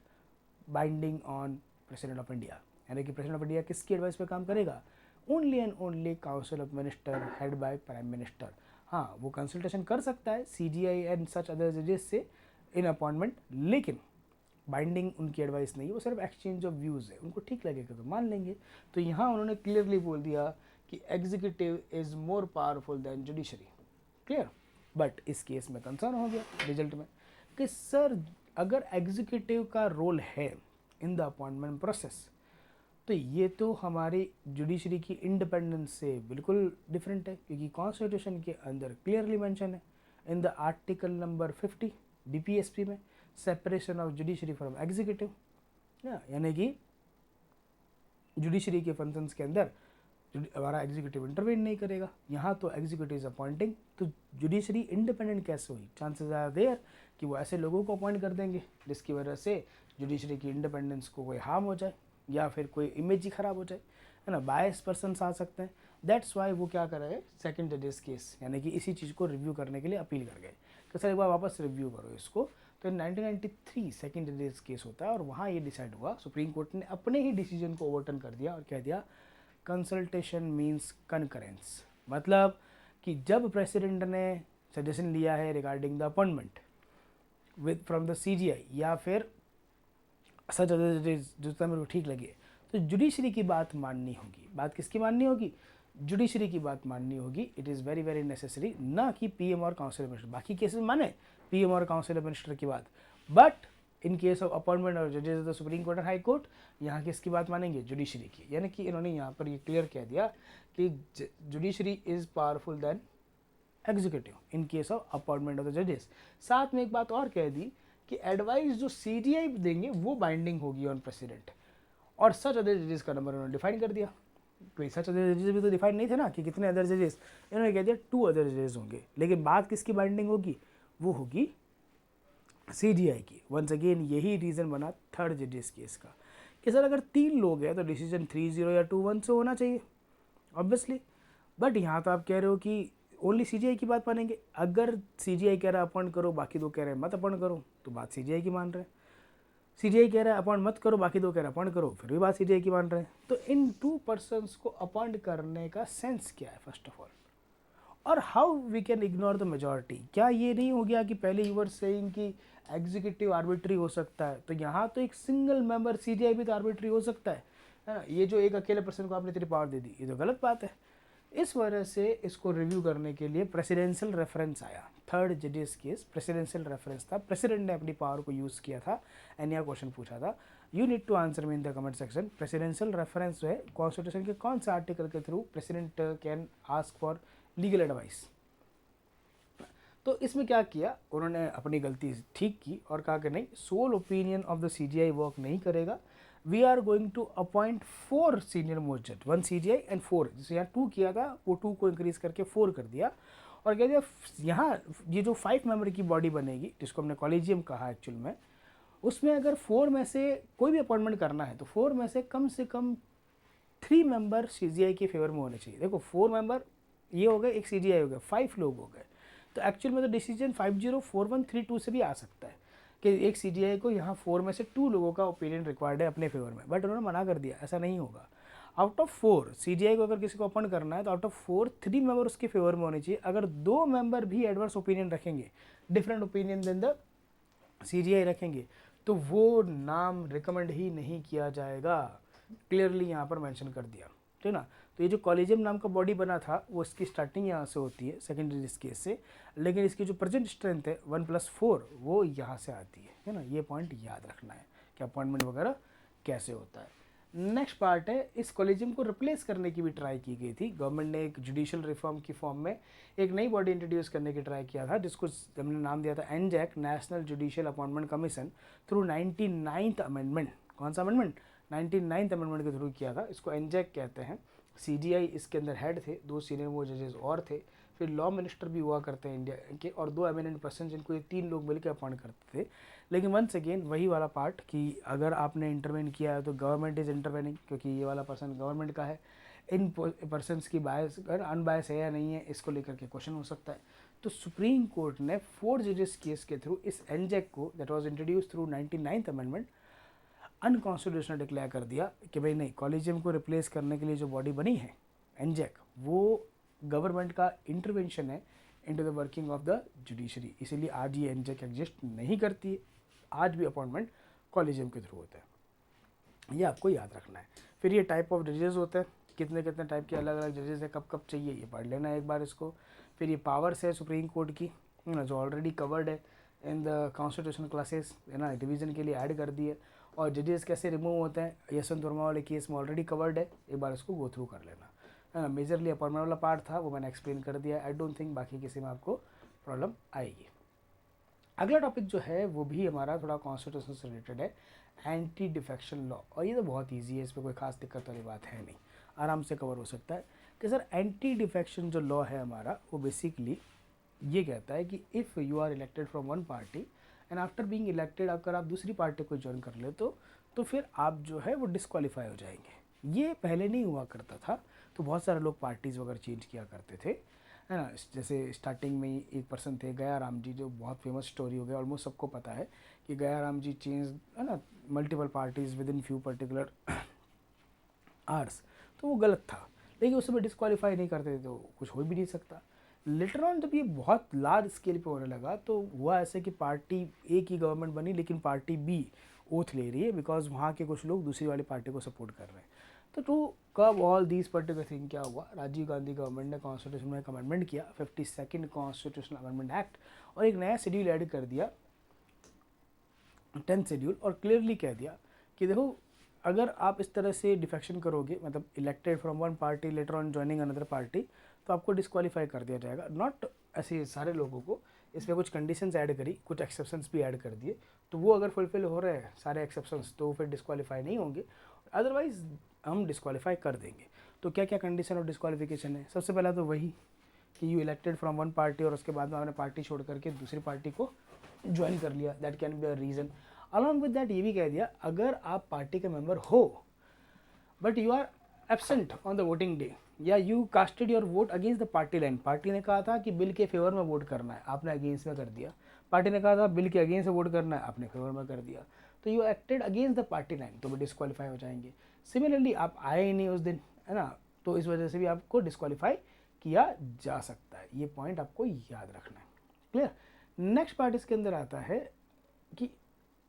binding on president of India. यानी कि प्रेसिडेंट ऑफ इंडिया किसकी एडवाइस पे काम करेगा? Only and only council of minister head by prime minister. हाँ, वो कंसल्टेशन कर सकता है सीजीआई एंड सच अदर जजेस से इन अपॉइंटमेंट, लेकिन बाइंडिंग उनकी एडवाइस नहीं, वो सिर्फ एक्सचेंज ऑफ व्यूज़ है, उनको ठीक लगेगा तो मान लेंगे। तो यहाँ उन्होंने क्लियरली बोल दिया कि executive is more powerful then judiciary. Clear? But इस केस में कंसर्न हो गया रिजल्ट में कि सर अगर एग्जीक्यूटिव का रोल है इन द अपॉइंटमेंट प्रोसेस, तो ये तो हमारी जुडिशरी की इंडिपेंडेंस से बिल्कुल डिफरेंट है, क्योंकि कॉन्स्टिट्यूशन के अंदर क्लियरली मेंशन है इन द आर्टिकल नंबर 50 बीपीएसपी में, separation of judiciary from executive. यानी कि जुडिशरी के फंक्शंस के अंदर हमारा एग्जीक्यूटिव इंटरवेन नहीं करेगा। यहाँ तो एग्जीक्यूटिव इज अपॉइंटिंग, तो जुडिशरी इंडिपेंडेंट कैसे हुई? चांसेस आर देयर कि वो ऐसे लोगों को अपॉइंट कर देंगे जिसकी वजह से जुडिशरी की इंडिपेंडेंस को कोई हार्म हो जाए या फिर कोई इमेज ही ख़राब हो जाए, है ना, बायस पर्सनस आ सकते हैं। दैट्स वाई वो क्या कर रहे हैं, सेकंड जजेस केस, यानी कि इसी चीज़ को रिव्यू करने के लिए अपील कर गए कि सर एक बार वापस रिव्यू करो इसको। तो 1993 सेकंड जजेस केस होता है, और वहाँ ये डिसाइड हुआ, सुप्रीम कोर्ट ने अपने ही डिसीजन को ओवरटर्न कर दिया और कह दिया कंसल्टेशन मीन्स कनकरेंस। मतलब कि जब प्रेसिडेंट ने सजेशन लिया है regarding the appointment with from the CGI या फिर सच अदर जजेस, जो मेरे को ठीक लगे, तो जुडिशरी की बात माननी होगी। बात किसकी माननी होगी? जुडिशरी की बात माननी होगी। It is very very necessary, ना कि पीएम और काउंसिल ऑफ मिनिस्टर। बाकी केसेस माने पीएम और काउंसिल ऑफ मिनिस्टर की बात, but in case of appointment और जजेस ऑफ द सुप्रीम कोर्ट और हाई कोर्ट, यहाँ किसकी बात मानेंगे? जुडिशरी की। यानी कि इन्होंने यहाँ पर ये क्लियर कह दिया कि judiciary is powerful then executive in case of appointment of the जजेस। साथ में एक बात और कह दी कि एडवाइस जो सीजीआई देंगे वो बाइंडिंग होगी ऑन प्रेसिडेंट, और सच अदर जजेस का नंबर उन्होंने डिफाइन कर दिया। कोई सच अदर जजेस भी तो डिफाइन नहीं थे ना कि कितने अदर जजेस, इन्होंने कह दिया 2 अदर जजेस होंगे, लेकिन बात किसकी बाइंडिंग होगी? वो होगी सीजीआई की। वंस अगेन यही रीज़न बना थर्ड जजेस केस का कि सर अगर 3 लोग हैं तो डिसीजन 3-0 या 2-1 से होना चाहिए ऑब्वियसली। बट यहाँ तो आप कह रहे हो कि ओनली सीजीआई की बात मानेंगे। अगर सीजीआई कह रहा है अपॉइंट करो, बाकी 2 कह रहे हैं मत अपॉइंट करो, तो बात सीजीआई की मान रहे हैं। सीजीआई कह रहा है अपॉइंट मत करो, बाकी 2 कह रहे हैं अपॉइंट करो, फिर भी बात सीजीआई की मान रहे हैं। तो इन 2 पर्सन्स को अपॉइंट करने का सेंस क्या है फर्स्ट ऑफ ऑल, और how we can ignore the majority? क्या ये नहीं हो गया कि पहले यू वर सेइंग कि एग्जीक्यूटिव आर्बिट्री हो सकता है, तो यहाँ तो एक सिंगल मेंबर सीजीआई भी तो आर्बिट्री हो सकता है ना? ये जो एक अकेले पर्सन को आपने इतनी पावर दे दी, ये तो गलत बात है। इस वजह से इसको रिव्यू करने के लिए प्रेसिडेंशियल रेफरेंस आया। थर्ड जजेस केस प्रेसिडेंशियल रेफरेंस था, प्रेसिडेंट ने अपनी पावर को यूज़ किया था एंड यह क्वेश्चन पूछा था। You need to answer me in the comment section. Presidential reference जो है कॉन्स्टिट्यूशन के कौन से आर्टिकल के through president can ask for legal advice? तो इसमें क्या किया उन्होंने, अपनी गलती ठीक की और कहा कि नहीं, sole opinion of the CGI work नहीं करेगा, we are going to appoint 4 senior most जज, 1 CGI एंड 4, जैसे यहाँ 2 किया था वो 2 को इंक्रीज करके 4 कर दिया, और कह दिया यहाँ ये जो 5 मेंबर की बॉडी बनेगी जिसको हमने कॉलेजियम कहा एक्चुअल में, उसमें अगर 4 में से कोई भी अपॉइंटमेंट करना है तो 4 में से कम 3 मेंबर CGI के फेवर में होने चाहिए। देखो 4 मेंबर ये हो गए, एक CGI हो गया, 5 लोग हो गए, तो एक्चुअल में तो डिसीजन 504132 से भी आ सकता है कि एक CGI को यहाँ 4 में से 2 लोगों का ओपिनियन रिक्वायर्ड है अपने फेवर में, बट उन्होंने मना कर दिया, ऐसा नहीं होगा। आउट ऑफ 4 CGI को अगर किसी को अपॉइंट करना है तो आउट ऑफ 4 3 मेंबर उसके फेवर में होने चाहिए। अगर 2 मेंबर भी एडवर्स ओपिनियन रखेंगे, different opinion then the CGI रखेंगे, तो वो नाम रिकमेंड ही नहीं किया जाएगा, क्लियरली यहाँ पर मेंशन कर दिया, ठीक है ना। तो ये जो कॉलेजियम नाम का बॉडी बना था वो इसकी स्टार्टिंग यहाँ से होती है सेकेंडरी केस से, लेकिन इसकी जो प्रेजेंट स्ट्रेंथ है 1+4 वो यहाँ से आती है ना। ये पॉइंट याद रखना है कि अपॉइंटमेंट वगैरह कैसे होता है। नेक्स्ट पार्ट है, इस कॉलेजियम को रिप्लेस करने की भी ट्राई की गई थी। गवर्नमेंट ने एक जुडिशियल रिफॉर्म की फॉर्म में एक नई बॉडी इंट्रोड्यूस करने की ट्राई किया था, जिसको हमने नाम दिया था एनजैक, national judicial appointment commission, through 99th amendment. कौन सा अमेंडमेंट? 99th अमेंडमेंट के थ्रू किया था। इसको एनजैक कहते हैं। CGI इसके अंदर हेड थे, 2 सीनियर मोस्ट जजेस और थे, फिर लॉ मिनिस्टर भी हुआ करते हैं इंडिया के, और 2 एमिनेंट पर्सन जिनको ये 3 लोग मिलकर अपॉइंट करते थे। लेकिन वंस अगेन वही वाला पार्ट कि अगर आपने इंटरवेन किया है तो गवर्नमेंट इज इंटरवेनिंग, क्योंकि ये वाला पर्सन गवर्नमेंट का है। इन पर्सनस की बायस अगर अनबायस है या नहीं है, इसको लेकर के क्वेश्चन हो सकता है। तो सुप्रीम कोर्ट ने 4 जजेस केस के थ्रू इस एनजैक को, that was introduce through 99th amendment, unconstitutional declare कर दिया कि भाई नहीं, कॉलेजियम को रिप्लेस करने के लिए जो बॉडी बनी है एनजैक, वो गवर्नमेंट का इंटरवेंशन है into the working of the judiciary, इसीलिए आज ये एनजैक एग्जिस्ट नहीं करती है। आज भी अपॉइंटमेंट कॉलेजियम के थ्रू होता है, ये आपको याद रखना है। फिर ये टाइप ऑफ जजेस होते हैं, कितने कितने टाइप के अलग अलग जजेस है, कब कब चाहिए ये पढ़ लेना है एक बार इसको। फिर ये पावर्स है सुप्रीम कोर्ट की, जो ऑलरेडी कवर्ड है इन द कॉन्स्टिट्यूशन क्लासेस, है ना, डिवीजन के लिए ऐड कर दिए। और जजेस कैसे रिमूव होते हैं, यशवंत वर्मा वाले केस में ऑलरेडी कवर्ड है, एक बार इसको गो थ्रू कर लेना, है ना। मेजरली अपॉइंटमेंट वाला पार्ट था वो मैंने एक्सप्लेन कर दिया। आई डोंट थिंक बाकी किसी में आपको प्रॉब्लम आएगी। अगला टॉपिक जो है वो भी हमारा थोड़ा कॉन्स्टिट्यूशन से रिलेटेड है, एंटी डिफेक्शन लॉ। और ये तो बहुत ईजी है, इसमें कोई खास दिक्कत वाली बात है नहीं, आराम से कवर हो सकता है। कि सर एंटी डिफेक्शन जो लॉ है हमारा, वो बेसिकली ये कहता है कि if you are elected from one party and after being elected, अगर आप दूसरी पार्टी को ज्वाइन कर ले तो फिर आप जो है वो डिस्क्वालीफाई हो जाएंगे। ये पहले नहीं हुआ करता था, तो बहुत सारे लोग पार्टीज़ वगैरह चेंज किया करते थे, है ना। जैसे स्टार्टिंग में ही एक पर्सन थे गया राम जी, जो बहुत फेमस स्टोरी हो गया, ऑलमोस्ट सबको पता है कि गया राम जी चेंज, है ना, multiple parties with in few particular hours. तो वो गलत था, लेकिन उस समय डिस्क्वालीफाई नहीं करते थे तो कुछ हो भी नहीं सकता। लेटर ऑन जब ये बहुत लार्ज स्केल पे होने लगा तो हुआ ऐसे कि पार्टी ए की गवर्नमेंट बनी, लेकिन पार्टी बी ओथ ले रही है, बिकॉज वहाँ के कुछ लोग दूसरी वाली पार्टी को सपोर्ट कर रहे हैं। तो टू कब ऑल दीज पर्टिकुलर थिंग, क्या हुआ, राजीव गांधी गवर्नमेंट ने कॉन्स्टिट्यूशन में एक अमेंडमेंट किया, 52nd कॉन्स्टिट्यूशनल अमेंडमेंट एक्ट, और एक नया शेड्यूल ऐड कर दिया, 10th शेड्यूल, और क्लियरली कह दिया कि देखो अगर आप इस तरह से डिफेक्शन करोगे, मतलब elected from one party later on joining another party, तो आपको डिस्क्वालीफाई कर दिया जाएगा। नॉट ऐसे सारे लोगों को, इसमें कुछ कंडीशंस ऐड करी, कुछ एक्सेप्शंस भी ऐड कर दिए, तो वो अगर फुलफिल हो रहे हैं सारे एक्सेप्शंस तो फिर डिस्क्वालीफाई नहीं होंगे, अदरवाइज हम डिस्क्वालीफाई कर देंगे। तो क्या क्या कंडीशन ऑफ डिस्क्वालिफिकेशन है? सबसे पहला तो वही कि you elected from one party और उसके बाद में आपने पार्टी छोड़ करके दूसरी पार्टी को ज्वाइन कर लिया, that can be a reason. Along with that ये भी कह दिया अगर आप पार्टी के मेंबर हो but you are absent on the voting day, या you casted your vote against the party line, party ने कहा था कि बिल के फेवर में वोट करना है, आपने अगेंस्ट में कर दिया, पार्टी ने कहा था बिल के अगेंस्ट में वोट करना है, आपने फेवर में कर दिया, तो you acted against the party line, तो वो डिस्क्वालीफाई हो जाएंगे। सिमिलरली आप आए ही नहीं उस दिन, है ना, तो इस वजह से भी आपको डिस्क्वालीफाई किया जा सकता है। ये पॉइंट आपको याद रखना है, क्लियर। नेक्स्ट पार्ट इसके अंदर आता है कि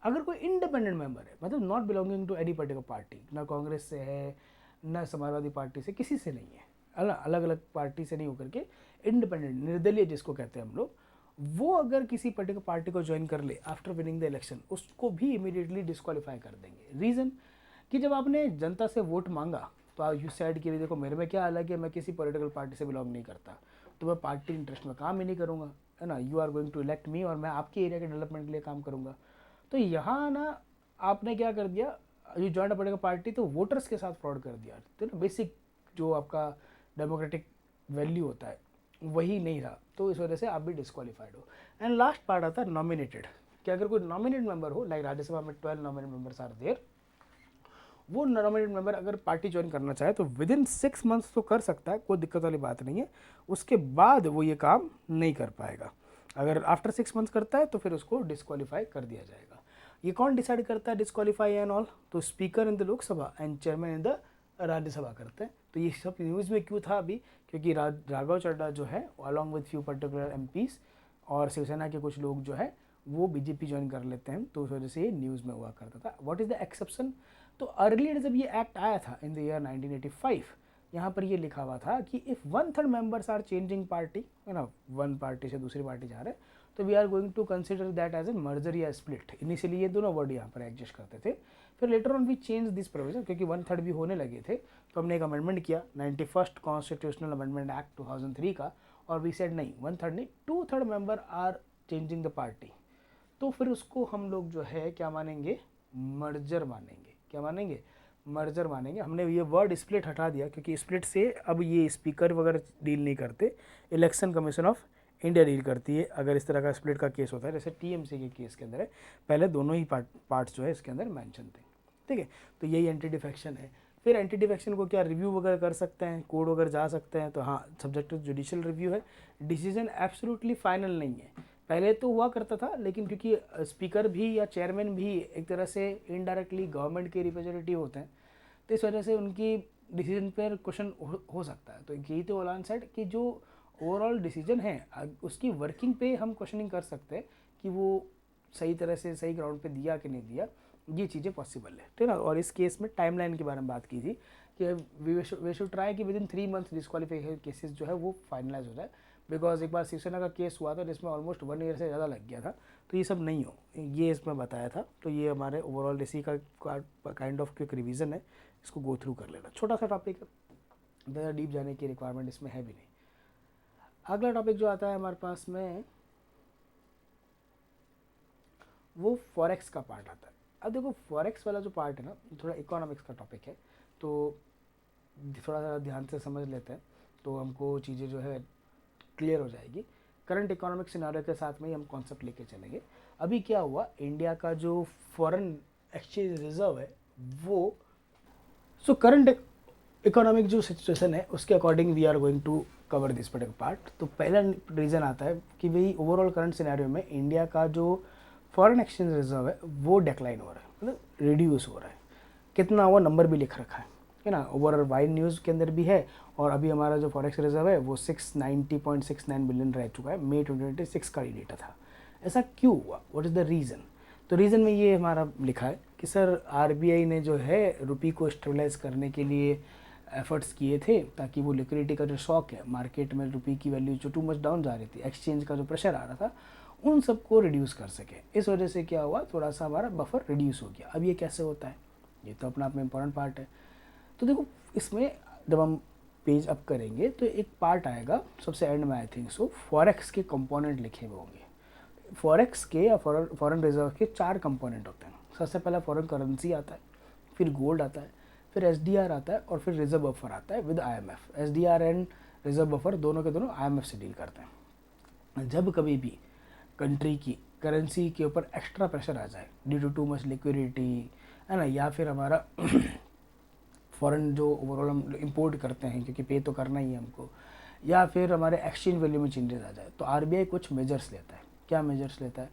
अगर कोई इंडिपेंडेंट मेंबर है, मतलब not belonging to any particular party, ना कांग्रेस से है ना समाजवादी पार्टी से, किसी से नहीं है, अलग अलग पार्टी से नहीं होकर के इंडिपेंडेंट, निर्दलीय जिसको कहते हैं हम लोग, वो अगर किसी पर्टिकुलर पार्टी को ज्वाइन कर ले आफ्टर विनिंग द इलेक्शन, उसको भी इमीडिएटली डिस्क्वालीफाई कर देंगे। रीज़न कि जब आपने जनता से वोट मांगा तो आप यू साइड की, देखो मेरे में क्या अलग है, मैं किसी पॉलिटिकल पार्टी से बिलोंग नहीं करता, तो मैं पार्टी इंटरेस्ट में काम ही नहीं करूँगा, है ना। You are going to elect me और मैं आपके एरिया के डेवलपमेंट के लिए काम करूँगा। तो यहाँ ना आपने क्या कर दिया, you join a political party तो वोटर्स के साथ फ्रॉड कर दिया, तो ना बेसिक जो आपका डेमोक्रेटिक वैल्यू होता है वही नहीं रहा, तो इस वजह से आप भी डिस्क्वालीफाइड हो। एंड लास्ट पार्ट आता है नॉमिनेटेड, कि अगर कोई नॉमिनेट मेंबर हो, लाइक राज्यसभा में 12 नॉमिनेट मेंबर्स आर देयर, वो नॉमिनेट मेंबर अगर पार्टी ज्वाइन करना चाहे तो विद इन 6 मंथ्स तो कर सकता है, कोई दिक्कत वाली बात नहीं है, उसके बाद वो ये काम नहीं कर पाएगा। अगर आफ्टर 6 मंथ्स करता है तो फिर उसको डिस्क्वालीफाई कर दिया जाएगा। ये कौन डिसाइड करता है डिस्क्वालीफाई एंड ऑल? तो speaker in the Lok Sabha and chairman in the Rajya Sabha करते हैं। तो ये सब न्यूज़ में क्यों था अभी? क्योंकि राघव चड्ढा जो है along with few particular MPs और शिवसेना के कुछ लोग जो है वो बीजेपी ज्वाइन कर लेते हैं, तो उस वजह से ये न्यूज़ में हुआ करता था। What is the exception? तो अर्लियर जब ये एक्ट आया था इन द ईयर 1985, यहाँ पर ये लिखा हुआ था कि if 1/3 members are changing party, है ना, वन पार्टी से दूसरी पार्टी जा रहे हैं, तो we are going to consider that as a merger या स्प्लिट। इनिशियली ये दोनों वर्ड यहाँ पर एग्जिस्ट करते थे, फिर later on we change this provision, क्योंकि 1/3 भी होने लगे थे, तो हमने एक अमेंडमेंट किया 91st कॉन्स्टिट्यूशनल अमेंडमेंट एक्ट 2003 का, और वी सेड नहीं 1/3 नहीं 2/3 member are changing the party, तो फिर उसको हम लोग जो है क्या मानेंगे? मर्जर मानेंगे। क्या मानेंगे? मर्जर मानेंगे। हमने ये वर्ड स्प्लिट हटा दिया, क्योंकि स्प्लिट से अब ये स्पीकर वगैरह डील नहीं करते, election commission of India deal करती है अगर इस तरह का स्प्लिट का केस होता है, जैसे टीएमसी के केस के अंदर है, पहले दोनों ही पार्ट्स जो है इसके अंदर मेंशन थे, ठीक है। तो यही एंटी डिफेक्शन है। फिर एंटी डिफेक्शन को क्या रिव्यू वगैरह कर सकते हैं, कोर्ट वगैरह जा सकते हैं, तो हाँ सब्जेक्ट टू जुडिशियल रिव्यू है, डिसीजन एब्सोल्युटली फाइनल नहीं है। पहले तो हुआ करता था, लेकिन क्योंकि स्पीकर भी या चेयरमैन भी एक तरह से इनडायरेक्टली गवर्नमेंट के रिप्रेजेंटेटिव होते हैं, तो इस वजह से उनकी डिसीजन पर क्वेश्चन हो सकता है। तो यही तो ऑन साइड कि जो ओवरऑल डिसीजन है उसकी वर्किंग पे हम क्वेश्चनिंग कर सकते हैं कि वो सही तरह से सही ग्राउंड पे दिया कि नहीं दिया, ये चीज़ें पॉसिबल है, ठीक है ना। और इस केस में टाइमलाइन के बारे में बात की थी कि वी शुड ट्राई कि विद इन 3 मंथ डिस्क्वालीफिकेशन केसेस जो है वो फाइनलाइज हो जाए, बिकॉज एक बार शिवसेना का केस हुआ था जिसमें ऑलमोस्ट 1 ईयर से ज़्यादा लग गया था, तो ये सब नहीं हो, ये इसमें बताया था। तो ये हमारे ओवरऑल इसी का काइंड ऑफ क्विक रिवीजन है, इसको गो थ्रू कर लेना। छोटा सा टॉपिक है, ज़्यादा डीप जाने की रिक्वायरमेंट इसमें है भी नहीं। अगला टॉपिक जो आता है हमारे पास में वो फॉरेक्स का पार्ट आता है। अब देखो फॉरेक्स वाला जो पार्ट है ना, थोड़ा इकोनॉमिक्स का टॉपिक है, तो थोड़ा सा ध्यान से समझ लेते हैं तो हमको चीज़ें जो है क्लियर हो जाएगी। करंट इकोनॉमिक सिनेरियो के साथ में ही हम कॉन्सेप्ट लेके चलेंगे। अभी क्या हुआ, इंडिया का जो फॉरेन एक्सचेंज रिजर्व है वो, सो करंट इकोनॉमिक जो सिचुएशन है उसके according we are going to cover this particular part. तो पहला रीज़न आता है कि भाई ओवरऑल करंट सिनेरियो में इंडिया का जो फॉरेन एक्सचेंज रिजर्व है वो डिक्लाइन हो रहा है, मतलब रिड्यूस हो रहा है। कितना हुआ नंबर भी लिख रखा है ना, ओवरऑल वाइड न्यूज़ के अंदर भी है, और अभी हमारा जो फॉरेक्स रिजर्व है वो 690.69 बिलियन रह चुका है, मई 2026 का ही डेटा था। ऐसा क्यों हुआ, व्हाट इज़ द रीज़न? तो रीज़न में ये हमारा लिखा है कि सर आरबीआई ने जो है रुपये को स्टेबलाइज करने के लिए एफर्ट्स किए थे, ताकि वो लिक्विडिटी का जो शॉक है मार्केट में, रुपये की वैल्यू जो टू मच डाउन जा रही थी, एक्सचेंज का जो प्रेशर आ रहा था, उन सबको रिड्यूस कर सके। इस वजह से क्या हुआ, थोड़ा सा हमारा बफर रिड्यूस हो गया। अब ये कैसे होता है, ये तो अपना आप में इम्पॉर्टेंट पार्ट है। तो देखो इसमें जब हम पेज अप करेंगे तो एक पार्ट आएगा सबसे एंड में, आई थिंक सो, फॉरेक्स के कंपोनेंट लिखे हुए होंगे। फॉरेक्स के या फॉरेन रिजर्व के 4 कंपोनेंट होते हैं। सबसे पहला फॉरेन करेंसी आता है, फिर गोल्ड आता है, फिर एसडीआर आता है, और फिर रिजर्व बफर आता है with IMF. SDR and reserve buffer दोनों के दोनों आईएमएफ से डील करते हैं। जब कभी भी कंट्री की करेंसी के ऊपर एक्स्ट्रा प्रेशर आ जाए ड्यू टू मच लिक्विडिटी, है ना, या फिर हमारा फॉरेन जो ओवरऑल हम इंपोर्ट करते हैं क्योंकि पे तो करना ही है हमको, या फिर हमारे एक्सचेंज वैल्यू में चेंजेस आ जाए, तो आरबीआई कुछ मेजर्स लेता है। क्या मेजर्स लेता है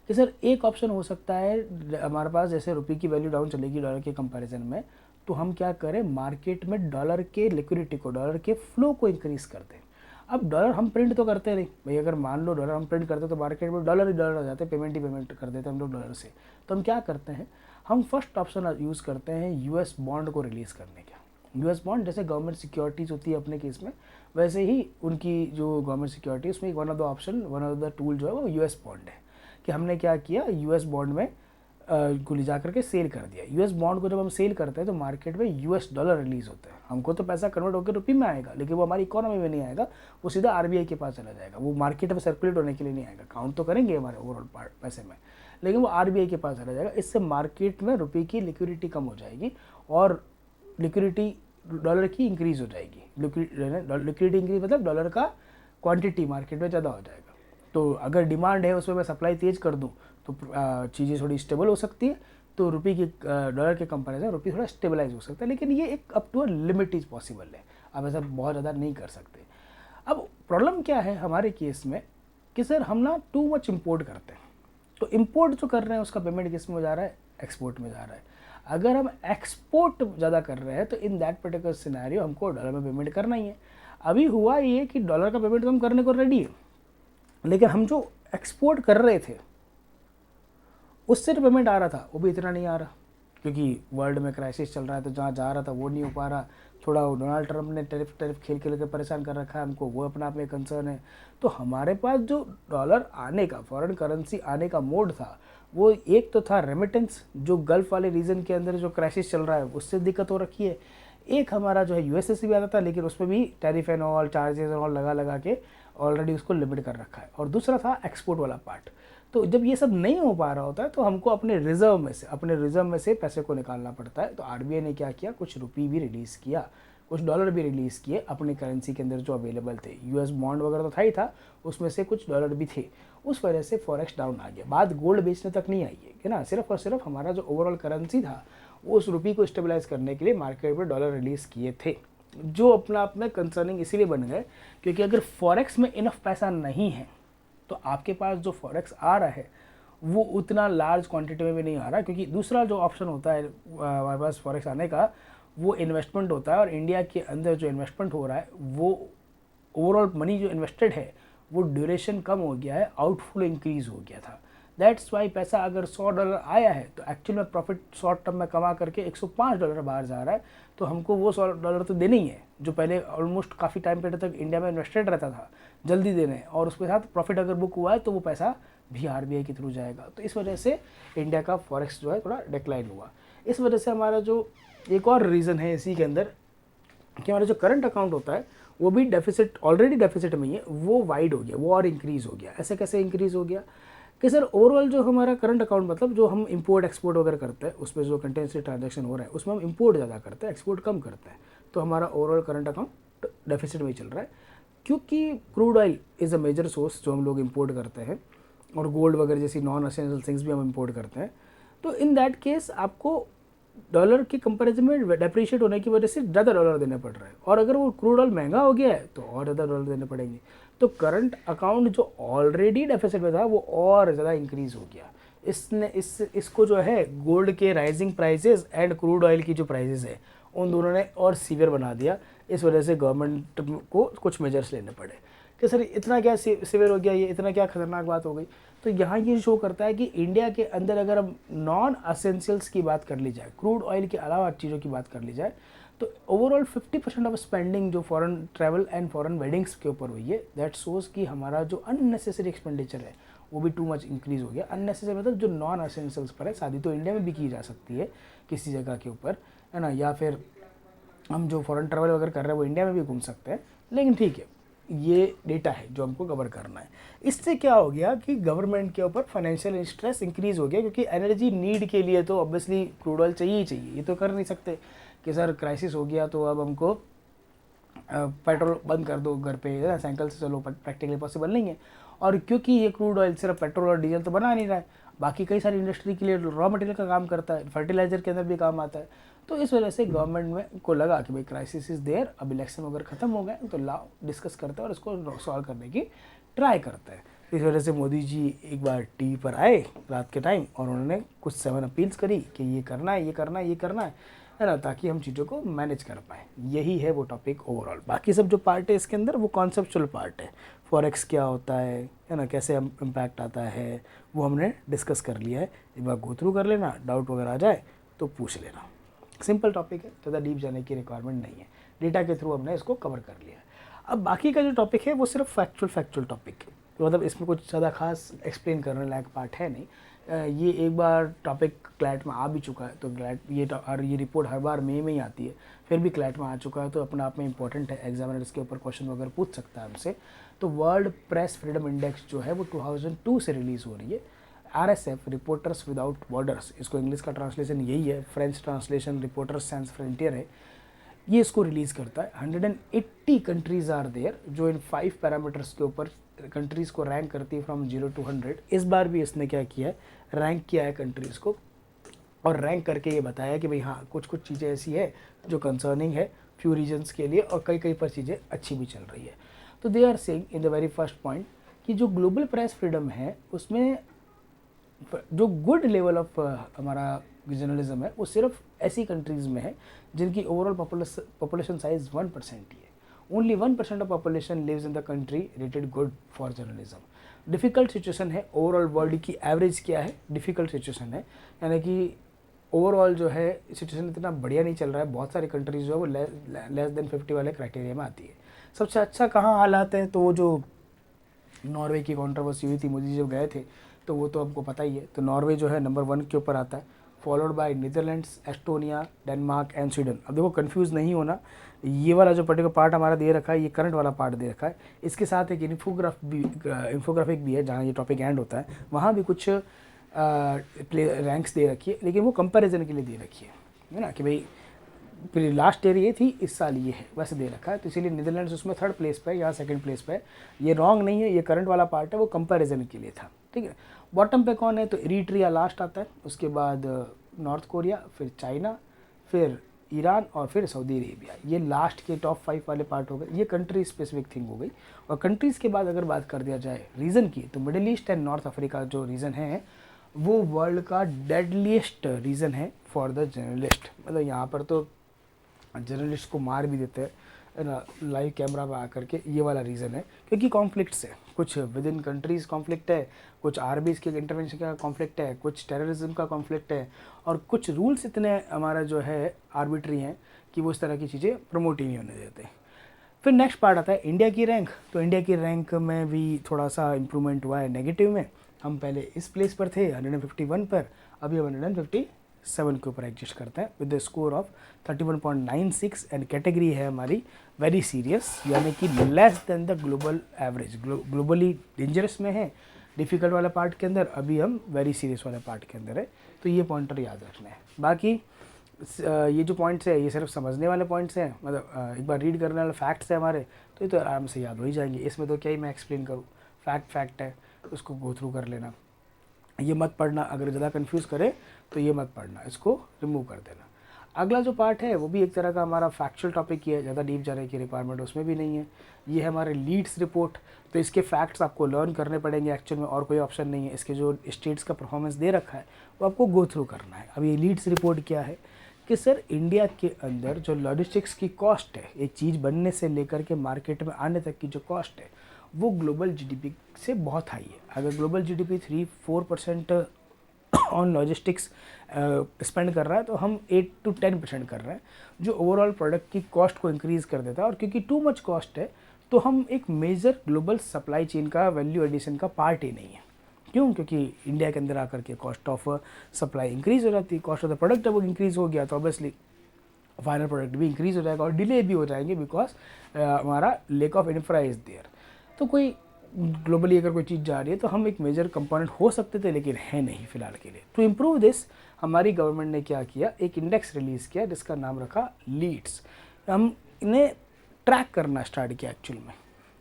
कि सर एक ऑप्शन हो सकता है हमारे पास, जैसे रुपये की वैल्यू डाउन चलेगी डॉलर के कंपैरिजन में, तो हम क्या करें, मार्केट में डॉलर के लिक्विडिटी को, डॉलर के फ्लो को इंक्रीज़ करते हैं। अब डॉलर हम प्रिंट तो करते नहीं भाई, अगर मान लो डॉलर हम प्रिंट करते तो मार्केट में डॉलर ही डॉलर आ जाते, पेमेंट ही पेमेंट कर देते हम लोग डॉलर से। तो हम क्या करते हैं, हम फर्स्ट ऑप्शन यूज़ करते हैं यूएस बॉन्ड को रिलीज़ करने का। यूएस बॉन्ड जैसे गवर्नमेंट सिक्योरिटीज़ होती है अपने केस में, वैसे ही उनकी जो गवर्नमेंट सिक्योरिटी उसमें one of the option, one of the tool जो है वो यूएस बॉन्ड है। कि हमने क्या किया, यूएस बॉन्ड में को ले जा करके सेल कर दिया। यूएस बॉन्ड को जब हम सेल करते हैं तो मार्केट में यूएस डॉलर रिलीज़ होते हैं। हमको तो पैसा कन्वर्ट होकर रुपये में आएगा, लेकिन वो हमारी इकोनॉमी में नहीं आएगा, वो सीधा आरबीआई के पास चला जाएगा, वो मार्केट में सर्कुलेट होने के लिए नहीं आएगा। काउंट तो करेंगे हमारे ओवरऑल पैसे में, लेकिन वो आरबीआई के पास रह जाएगा। इससे मार्केट में रुपये की लिक्विडिटी कम हो जाएगी और लिक्विडिटी डॉलर की इंक्रीज़ हो जाएगी। लिक्विडिटी इंक्रीज मतलब डॉलर का क्वांटिटी मार्केट में ज़्यादा हो जाएगा। तो अगर डिमांड है उसमें मैं सप्लाई तेज़ कर दूँ तो चीज़ें थोड़ी स्टेबल हो सकती है, तो रुपये की डॉलर के कंपैरिजन रुपये थोड़ा स्टेबलाइज हो सकता है, लेकिन ये एक up to a limit is possible है, आप ऐसा बहुत ज़्यादा नहीं कर सकते। अब प्रॉब्लम क्या है हमारे केस में कि सर हम ना टू मच इम्पोर्ट करते हैं, तो इम्पोर्ट जो कर रहे हैं उसका पेमेंट किस में जा रहा है, एक्सपोर्ट में जा रहा है। अगर हम एक्सपोर्ट ज़्यादा कर रहे हैं तो इन दैट पर्टिकुलर सिनेरियो हमको डॉलर में पेमेंट करना ही है। अभी हुआ ये कि डॉलर का पेमेंट तो हम करने को रेडी है, लेकिन हम जो एक्सपोर्ट कर रहे थे उससे जो पेमेंट आ रहा था वो भी इतना नहीं आ रहा, क्योंकि वर्ल्ड में क्राइसिस चल रहा है, तो जहाँ जा रहा था वो नहीं हो पा रहा। थोड़ा डोनाल्ड ट्रंप ने टैरिफ खेल खेल के परेशान कर रखा है हमको, वो अपना आप में कंसर्न है। तो हमारे पास जो डॉलर आने का, फॉरेन करेंसी आने का मोड था, वो एक तो था रेमिटेंस, जो गल्फ वाले रीजन के अंदर जो क्राइसिस चल रहा है उससे दिक्कत हो रखी है। एक हमारा जो है यूएसए से भी आता था, लेकिन उसमें भी tariff and all charges and all लगा लगा के ऑलरेडी उसको लिमिट कर रखा है। और दूसरा था एक्सपोर्ट वाला पार्ट। तो जब ये सब नहीं हो पा रहा होता है तो हमको अपने रिजर्व में से पैसे को निकालना पड़ता है। तो आरबीआई ने क्या किया, कुछ रुपये भी रिलीज़ किया, कुछ डॉलर भी रिलीज़ किए अपनी करेंसी के अंदर जो अवेलेबल थे। यूएस बॉन्ड वगैरह तो था ही था, उसमें से कुछ डॉलर भी थे। उस वजह से फॉरेक्स डाउन आ गया। बात गोल्ड बेचने तक नहीं आई है कि ना, सिर्फ और सिर्फ हमारा जो ओवरऑल करेंसी था वो उस रुपये को स्टेबलाइज करने के लिए मार्केट में डॉलर रिलीज़ किए थे, जो अपना आप में कंसर्निंग इसीलिए बन गए क्योंकि अगर फॉरेक्स में इनफ पैसा नहीं है तो आपके पास जो फॉरेक्स आ रहा है वो उतना लार्ज क्वांटिटी में भी नहीं आ रहा। क्योंकि दूसरा जो ऑप्शन होता है हमारे पास फॉरेक्स आने का, वो इन्वेस्टमेंट होता है, और इंडिया के अंदर जो इन्वेस्टमेंट हो रहा है वो ओवरऑल मनी जो इन्वेस्टेड है वो ड्यूरेशन कम हो गया है, आउटफ्लो इंक्रीज हो गया था। दैट्स वाई पैसा अगर $100 आया है तो एक्चुअल में प्रॉफिट शॉर्ट टर्म में कमा करके $105 बाहर जा रहा है, तो हमको वो $100 तो देने ही है जो पहले ऑलमोस्ट काफ़ी टाइम पीरियड तक इंडिया में इन्वेस्टेड रहता था, जल्दी देने हैं। और उसके साथ प्रॉफिट अगर बुक हुआ है तो वो पैसा भी आरबीआई के थ्रू जाएगा। तो इस वजह से इंडिया का फॉरेक्स जो है थोड़ा डिक्लाइन हुआ। इस वजह से हमारा जो एक और रीज़न है इसी के अंदर कि हमारा जो करंट अकाउंट होता है वो भी डेफिसिट, ऑलरेडी डेफिसिट में ही है, वो वाइड हो गया, वो और इंक्रीज़ हो गया। ऐसे कैसे इंक्रीज़ हो गया कि सर ओवरऑल जो हमारा करंट अकाउंट मतलब जो हम इंपोर्ट एक्सपोर्ट वगैरह करते हैं उसमें जो कंटेंसी ट्रांजैक्शन हो रहा है उसमें हम इंपोर्ट ज़्यादा करते हैं, एक्सपोर्ट कम करते हैं, तो हमारा ओवरऑल करंट अकाउंट डेफिसिट में ही चल रहा है। क्योंकि crude oil is a major source जो हम लोग इंपोर्ट करते हैं, और गोल्ड वगैरह जैसी नॉन एसेंशियल थिंग्स भी हम इंपोर्ट करते हैं। तो इन दैट केस आपको डॉलर के कंपैरिजन में डेप्रिशिएट होने की वजह से ज़्यादा डॉलर देने पड़ रहा है, और अगर वो क्रूड ऑयल महंगा हो गया है तो और ज़्यादा डॉलर देने पड़ेंगे। तो करंट अकाउंट जो ऑलरेडी डेफिसिट में था वो और ज़्यादा इंक्रीज़ हो गया। इसको जो है गोल्ड के rising prices and crude oil की जो प्राइसेस है उन दोनों ने और सीवियर बना दिया। इस वजह से गवर्नमेंट को कुछ मेजर्स लेने पड़े कि सर इतना क्या सीवियर हो गया, ये इतना क्या खतरनाक बात हो गई। तो यहाँ ये शो करता है कि इंडिया के अंदर अगर हम नॉन असेंशियल्स की बात कर ली जाए, क्रूड ऑयल के अलावा चीज़ों की बात कर ली जाए, तो ओवरऑल 50% ऑफ स्पेंडिंग जो foreign travel and foreign weddings के ऊपर हुई है, दैट शोज़ कि हमारा जो अननेसेसरी एक्सपेंडिचर है वो भी टू मच इंक्रीज़ हो गया। अननेसेसरी मतलब जो नॉन असेंशियल्स पर है, शादी तो इंडिया में भी की जा सकती है किसी जगह के ऊपर, है ना, या फिर हम जो फॉरेन ट्रैवल वगैरह कर रहे हैं वो इंडिया में भी घूम सकते हैं, लेकिन ठीक है ये डेटा है जो हमको कवर करना है। इससे क्या हो गया कि गवर्नमेंट के ऊपर फाइनेंशियल स्ट्रेस इंक्रीज़ हो गया, क्योंकि एनर्जी नीड के लिए तो ऑब्वियसली क्रूड ऑयल चाहिए ही चाहिए। ये तो कर नहीं सकते कि सर क्राइसिस हो गया तो अब हमको पेट्रोल बंद कर दो घर पे, साइकिल से चलो, प्रैक्टिकली पॉसिबल नहीं है। और क्योंकि ये क्रूड ऑयल सिर्फ पेट्रोल और डीजल तो बना नहीं रहा है, बाकी कई सारी इंडस्ट्री के लिए रॉ मटेरियल का काम करता है, फर्टिलाइजर के अंदर भी काम आता है। तो इस वजह से गवर्नमेंट में को लगा कि भाई क्राइसिस इज़ देयर, अब इलेक्शन वगैरह खत्म हो गए तो लाओ डिस्कस करते हैं और इसको सॉल्व करने की ट्राई करते हैं। इस वजह से मोदी जी एक बार टीवी पर आए रात के टाइम और उन्होंने कुछ 7 अपील्स करी कि ये करना है, ये करना है, ये करना है ना, ताकि हम चीज़ों को मैनेज कर पाएँ। यही है वो टॉपिक ओवरऑल। बाकी सब जो पार्ट है इसके अंदर वो कॉन्सेप्चुअल पार्ट है, फॉरेक्स क्या होता है ना, कैसे इम्पैक्ट आता है, वो हमने डिस्कस कर लिया है। एक बार गो थ्रू कर लेना, डाउट वगैरह आ जाए तो पूछ लेना। सिंपल टॉपिक है, ज़्यादा डीप जाने की रिक्वायरमेंट नहीं है, डेटा के थ्रू हमने इसको कवर कर लिया है। अब बाकी का जो टॉपिक है वो सिर्फ फैक्चुअल टॉपिक है, तो मतलब इसमें कुछ ज़्यादा खास एक्सप्लेन करने लायक पार्ट है नहीं। ये एक बार टॉपिक क्लैट में आ भी चुका है, तो क्लैट ये रिपोर्ट हर बार मई में ही आती है, फिर भी क्लैट में आ चुका है, तो अपने आप में इंपॉर्टेंट है। एग्जामिनर इसके ऊपर क्वेश्चन वगैरह पूछ सकता है हमसे। तो वर्ल्ड प्रेस फ्रीडम इंडेक्स जो है वो 2002 से रिलीज़ हो रही है, RSF रिपोर्टर्स विदाउट बॉर्डर्स, इसको इंग्लिश का ट्रांसलेशन यही है, French translation reporters sans frontier है, ये इसको रिलीज़ करता है। 180 कंट्रीज़ आर देयर जो इन 5 पैरामीटर्स के ऊपर कंट्रीज़ को रैंक करती है फ्रॉम 0 to 100। इस बार भी इसने क्या किया है, रैंक किया है कंट्रीज़ को, और रैंक करके ये बताया कि भाई हाँ कुछ कुछ चीज़ें ऐसी है जो कंसर्निंग है फ्यू रीजन्स के लिए, और कई कई पर चीज़ें अच्छी भी चल रही है। तो they are saying in the very first point कि जो ग्लोबल प्रेस फ्रीडम है उसमें जो गुड लेवल ऑफ हमारा जर्नलिज्म है वो सिर्फ ऐसी कंट्रीज़ में है जिनकी ओवरऑल पॉपुलेशन साइज 1% ही है। Only 1% of population lives in the country rated good for journalism. Difficult situation है, ओवरऑल वर्ल्ड की एवरेज क्या है, डिफ़िकल्ट सिचुएशन है, यानी कि ओवरऑल जो है सिचुएशन इतना बढ़िया नहीं चल रहा है। बहुत सारी कंट्रीज जो है वो लेस देन 50 वाले क्राइटेरिया में आती है। सबसे अच्छा कहाँ हालात हैं, तो वो जो नॉर्वे की कंट्रोवर्सी हुई थी, मोदी जब गए थे, तो वो तो आपको पता ही है। तो नॉर्वे जो है नंबर 1 के ऊपर आता है, followed by Netherlands, Estonia, Denmark and Sweden. अब देखो कंफ्यूज नहीं होना, ये वाला जो पर्टिकुलर पार्ट हमारा दे रखा है, ये करंट वाला पार्ट दे रखा है। इसके साथ एक इन्फोग्राफिक भी है जहाँ ये टॉपिक एंड होता है, वहाँ भी कुछ रैंक्स दे रखी है, लेकिन वो कंपैरिजन के लिए दे रखी है ना, कि भाई फिर लास्ट ईयर ये थी, इस साल ये है, वैसे दे रखा है। तो इसीलिए नीदरलैंड्स उसमें 3rd प्लेस पे है, यहाँ 2nd प्लेस पे है। ये रॉन्ग नहीं है, ये करंट वाला पार्ट है, वो कंपैरिजन के लिए था, ठीक है। बॉटम पे कौन है, तो इरीट्रिया लास्ट आता है, उसके बाद नॉर्थ कोरिया, फिर चाइना, फिर ईरान और फिर सऊदी अरेबिया। ये लास्ट के टॉप 5 वाले पार्ट हो गए, ये कंट्री स्पेसिफिक थिंग हो गई। और कंट्रीज़ के बाद अगर बात कर दिया जाए रीज़न की, तो middle east and north Africa जो रीज़न है वो वर्ल्ड का डेडलीस्ट रीज़न है फॉर द जर्नलिस्ट। मतलब यहाँ पर तो जर्नलिस्ट को मार भी देते हैं ना लाइव कैमरा पे आकर के, ये वाला रीज़न है। क्योंकि कॉन्फ्लिक्ट्स है, कुछ विद इन कंट्रीज़ कॉन्फ्लिक्ट है, कुछ आर्मीज़ के इंटरवेंशन का कॉन्फ्लिक्ट है, कुछ टेररिज्म का कॉन्फ्लिक्ट है, और कुछ रूल्स इतने हमारा जो है आर्बिट्री हैं कि वो इस तरह की चीज़ें प्रमोट ही नहीं होने देते। फिर नेक्स्ट पार्ट आता है इंडिया की रैंक। तो इंडिया की रैंक में भी थोड़ा सा इम्प्रूवमेंट हुआ है नेगेटिव में। हम पहले इस प्लेस पर थे 151 पर, अभी हम 157 के ऊपर एडजस्ट करते हैं with the score of 31.96 and category है हमारी वेरी सीरियस, यानी कि less than the global average. Globally dangerous में है डिफ़िकल्ट वाला पार्ट के अंदर, अभी हम वेरी सीरियस वाले पार्ट के अंदर है। तो ये पॉइंटर याद रखना है। बाकी ये जो पॉइंट्स है ये सिर्फ समझने वाले पॉइंट्स हैं, मतलब एक बार रीड करने वाले फैक्ट्स हैं हमारे, तो ये तो आराम से याद हो ही जाएंगे। इसमें तो क्या ही मैं एक्सप्लेन करूँ, फैक्ट है, उसको गो थ्रू कर लेना। ये मत पढ़ना, अगर ज़्यादा कंफ्यूज करे तो ये मत पढ़ना, इसको रिमूव कर देना। अगला जो पार्ट है वो भी एक तरह का हमारा फैक्चुअल टॉपिक ही है, ज़्यादा डीप जाने की रिक्वायरमेंट उसमें भी नहीं है। ये है हमारे लीड्स रिपोर्ट। तो इसके फैक्ट्स आपको लर्न करने पड़ेंगे एक्चुअल में, और कोई ऑप्शन नहीं है। इसके जो स्टेट्स का परफॉर्मेंस दे रखा है वो आपको गो थ्रू करना है। अब ये लीड्स रिपोर्ट क्या है कि सर इंडिया के अंदर जो लॉजिस्टिक्स की कॉस्ट है, एक चीज़ बनने से लेकर के मार्केट में आने तक की जो कॉस्ट है वो ग्लोबल जीडीपी से बहुत हाई है। अगर global GDP 3-4% on logistics spend कर रहा है, तो हम 8 to 10% कर रहे हैं, जो ओवरऑल प्रोडक्ट की कॉस्ट को इंक्रीज़ कर देता है। और क्योंकि टू मच कॉस्ट है तो हम एक मेजर ग्लोबल सप्लाई चेन का वैल्यू एडिशन का पार्ट ही नहीं है। क्यों? क्योंकि इंडिया के अंदर आकर के कॉस्ट ऑफ सप्लाई इंक्रीज़ हो जाती है, कॉस्ट ऑफ द प्रोडक्ट जब वो इंक्रीज़ हो गया तो ऑब्वियसली फाइनल प्रोडक्ट भी इंक्रीज़ हो जाएगा और डिले भी हो जाएंगे, बिकॉज हमारा lack of infra is there. तो कोई ग्लोबली अगर कोई चीज़ जा रही है तो हम एक मेजर कंपोनेंट हो सकते थे, लेकिन है नहीं फिलहाल के लिए। टू इम्प्रूव दिस हमारी गवर्नमेंट ने क्या किया, एक इंडेक्स रिलीज़ किया जिसका नाम रखा लीड्स। हम इन्हें ट्रैक करना स्टार्ट किया एक्चुअल में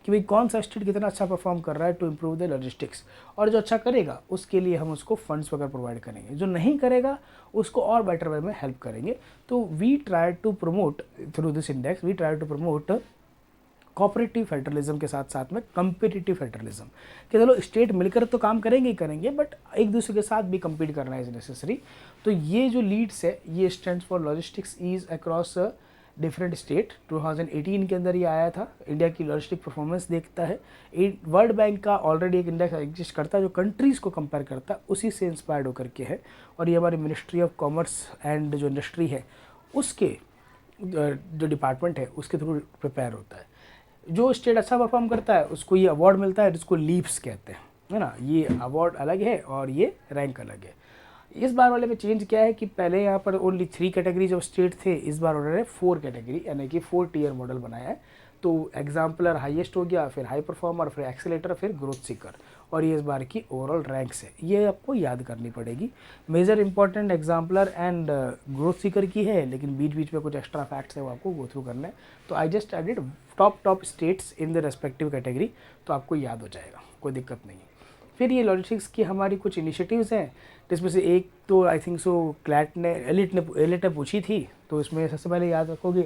कि भाई कौन सा स्टेट कितना अच्छा परफॉर्म कर रहा है टू इम्प्रूव द लॉजिस्टिक्स, और जो अच्छा करेगा उसके लिए हम उसको फंड्स वगैरह प्रोवाइड करेंगे, जो नहीं करेगा उसको और बेटर वे में हेल्प करेंगे। तो we try to promote through this index, we try to promote cooperative federalism के साथ साथ में कम्पिटिटिव फेडरलिज्म, कि चलो स्टेट मिलकर तो काम करेंगे ही करेंगे, बट एक दूसरे के साथ भी कम्पीट करना इज नेसेसरी। तो ये जो लीड्स है ये stands for logistics ease across different state. 2018 के अंदर ये आया था। इंडिया की लॉजिस्टिक परफॉर्मेंस देखता है। वर्ल्ड बैंक का ऑलरेडी एक इंडेक्स एग्जिस्ट करता है जो कंट्रीज़ को कंपेयर करता है, उसी से इंस्पायर्ड होकर के है। और ये हमारी मिनिस्ट्री ऑफ कॉमर्स एंड जो इंडस्ट्री है उसके जो डिपार्टमेंट है उसके थ्रू प्रिपेयर होता है। जो स्टेट अच्छा परफॉर्म करता है उसको ये अवार्ड मिलता है जिसको लीप्स कहते हैं, है ना। ये अवार्ड अलग है और ये रैंक अलग है। इस बार वाले में चेंज क्या है कि पहले यहाँ पर ओनली 3 कैटेगरीज ऑफ स्टेट थे, इस बार उन्होंने 4 कैटेगरी यानी कि 4 टियर मॉडल बनाया है। तो एग्जाम्पलर हाईएस्ट हो गया, फिर हाई परफॉर्मर, फिर एक्सीलेटर, फिर ग्रोथ सीकर, और ये इस बार की ओवरऑल रैंक्स है। ये आपको याद करनी पड़ेगी। Major important exemplar and growth seeker की है, लेकिन बीच बीच में कुछ एक्स्ट्रा फैक्ट्स है वो आपको गो थ्रू करना है। तो I just added top states in the respective category, तो आपको याद हो जाएगा, कोई दिक्कत नहीं है। फिर ये लॉजिस्टिक्स की हमारी कुछ इनिशिएटिव्स हैं, जिसमें से एक तो आई थिंक सो क्लैट ने एलिट ने पूछी थी। तो इसमें सबसे पहले याद रखोगे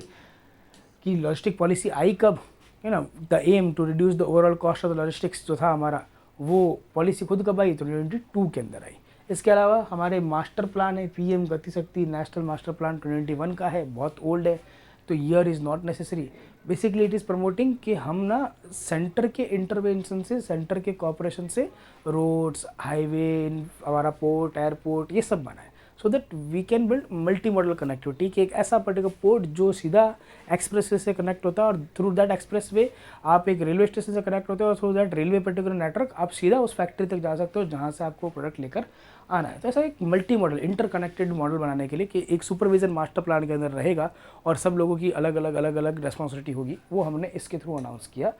कि लॉजिस्टिक पॉलिसी आई कब, है ना, the aim to reduce the overall cost of the logistics जो था हमारा, वो पॉलिसी खुद कब आई, तो 2022 के अंदर आई। इसके अलावा हमारे मास्टर प्लान है पीएम गति शक्ति नेशनल मास्टर प्लान 2021 का है, बहुत ओल्ड है, तो year is not necessary. Basically it is promoting कि हम ना सेंटर के इंटरवेंशन से, सेंटर के कॉपरेशन से रोड्स, हाईवे, हमारा पोर्ट, एयरपोर्ट, ये सब बनाए, so that we can build multi modal connectivity, कि एक ऐसा पर्टिकुलर पोर्ट जो सीधा एक्सप्रेस वे से कनेक्ट होता है, और थ्रू दैट एक्सप्रेस वे आप एक रेलवे स्टेशन से कनेक्ट होते हो, और through that railway particular network आप सीधा उस फैक्ट्री तक जा सकते हो जहाँ से आपको प्रोडक्ट लेकर आना है। तो ऐसा एक मल्टी मॉडल इंटरकनेक्टेड मॉडल बनाने के लिए कि एक सुपरविजन मास्टर प्लान के अंदर रहेगा और सब लोगों की अलग अलग रेस्पॉन्सिबिलिटी होगी, वो हमने इसके थ्रू अनाउंस किया।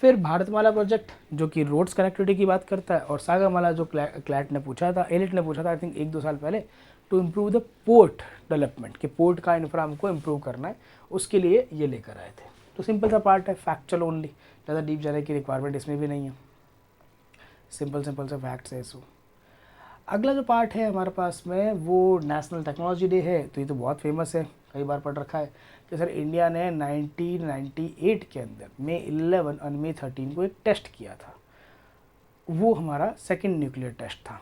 फिर भारतमाला प्रोजेक्ट जो कि रोड्स कनेक्टिविटी की बात करता है, और सागरमाला जो क्लैट ने पूछा था, एलिट ने पूछा था आई थिंक 1-2 साल पहले, to improve the port development, कि पोर्ट का इंफ्रा हमको इम्प्रूव करना है, उसके लिए ये लेकर आए थे। तो सिंपल सा पार्ट है, फैक्चुअल ओनली, ज़्यादा डीप जाने की रिक्वायरमेंट इसमें भी नहीं है, सिंपल सा फैक्ट्स है इसको। अगला जो पार्ट है हमारे पास में वो नेशनल टेक्नोलॉजी डे है। तो ये तो बहुत फेमस है, कई बार पढ़ रखा है कि सर इंडिया ने 1998 के अंदर मई 11 और मई 13 को एक टेस्ट किया था, वो हमारा सेकंड न्यूक्लियर टेस्ट था,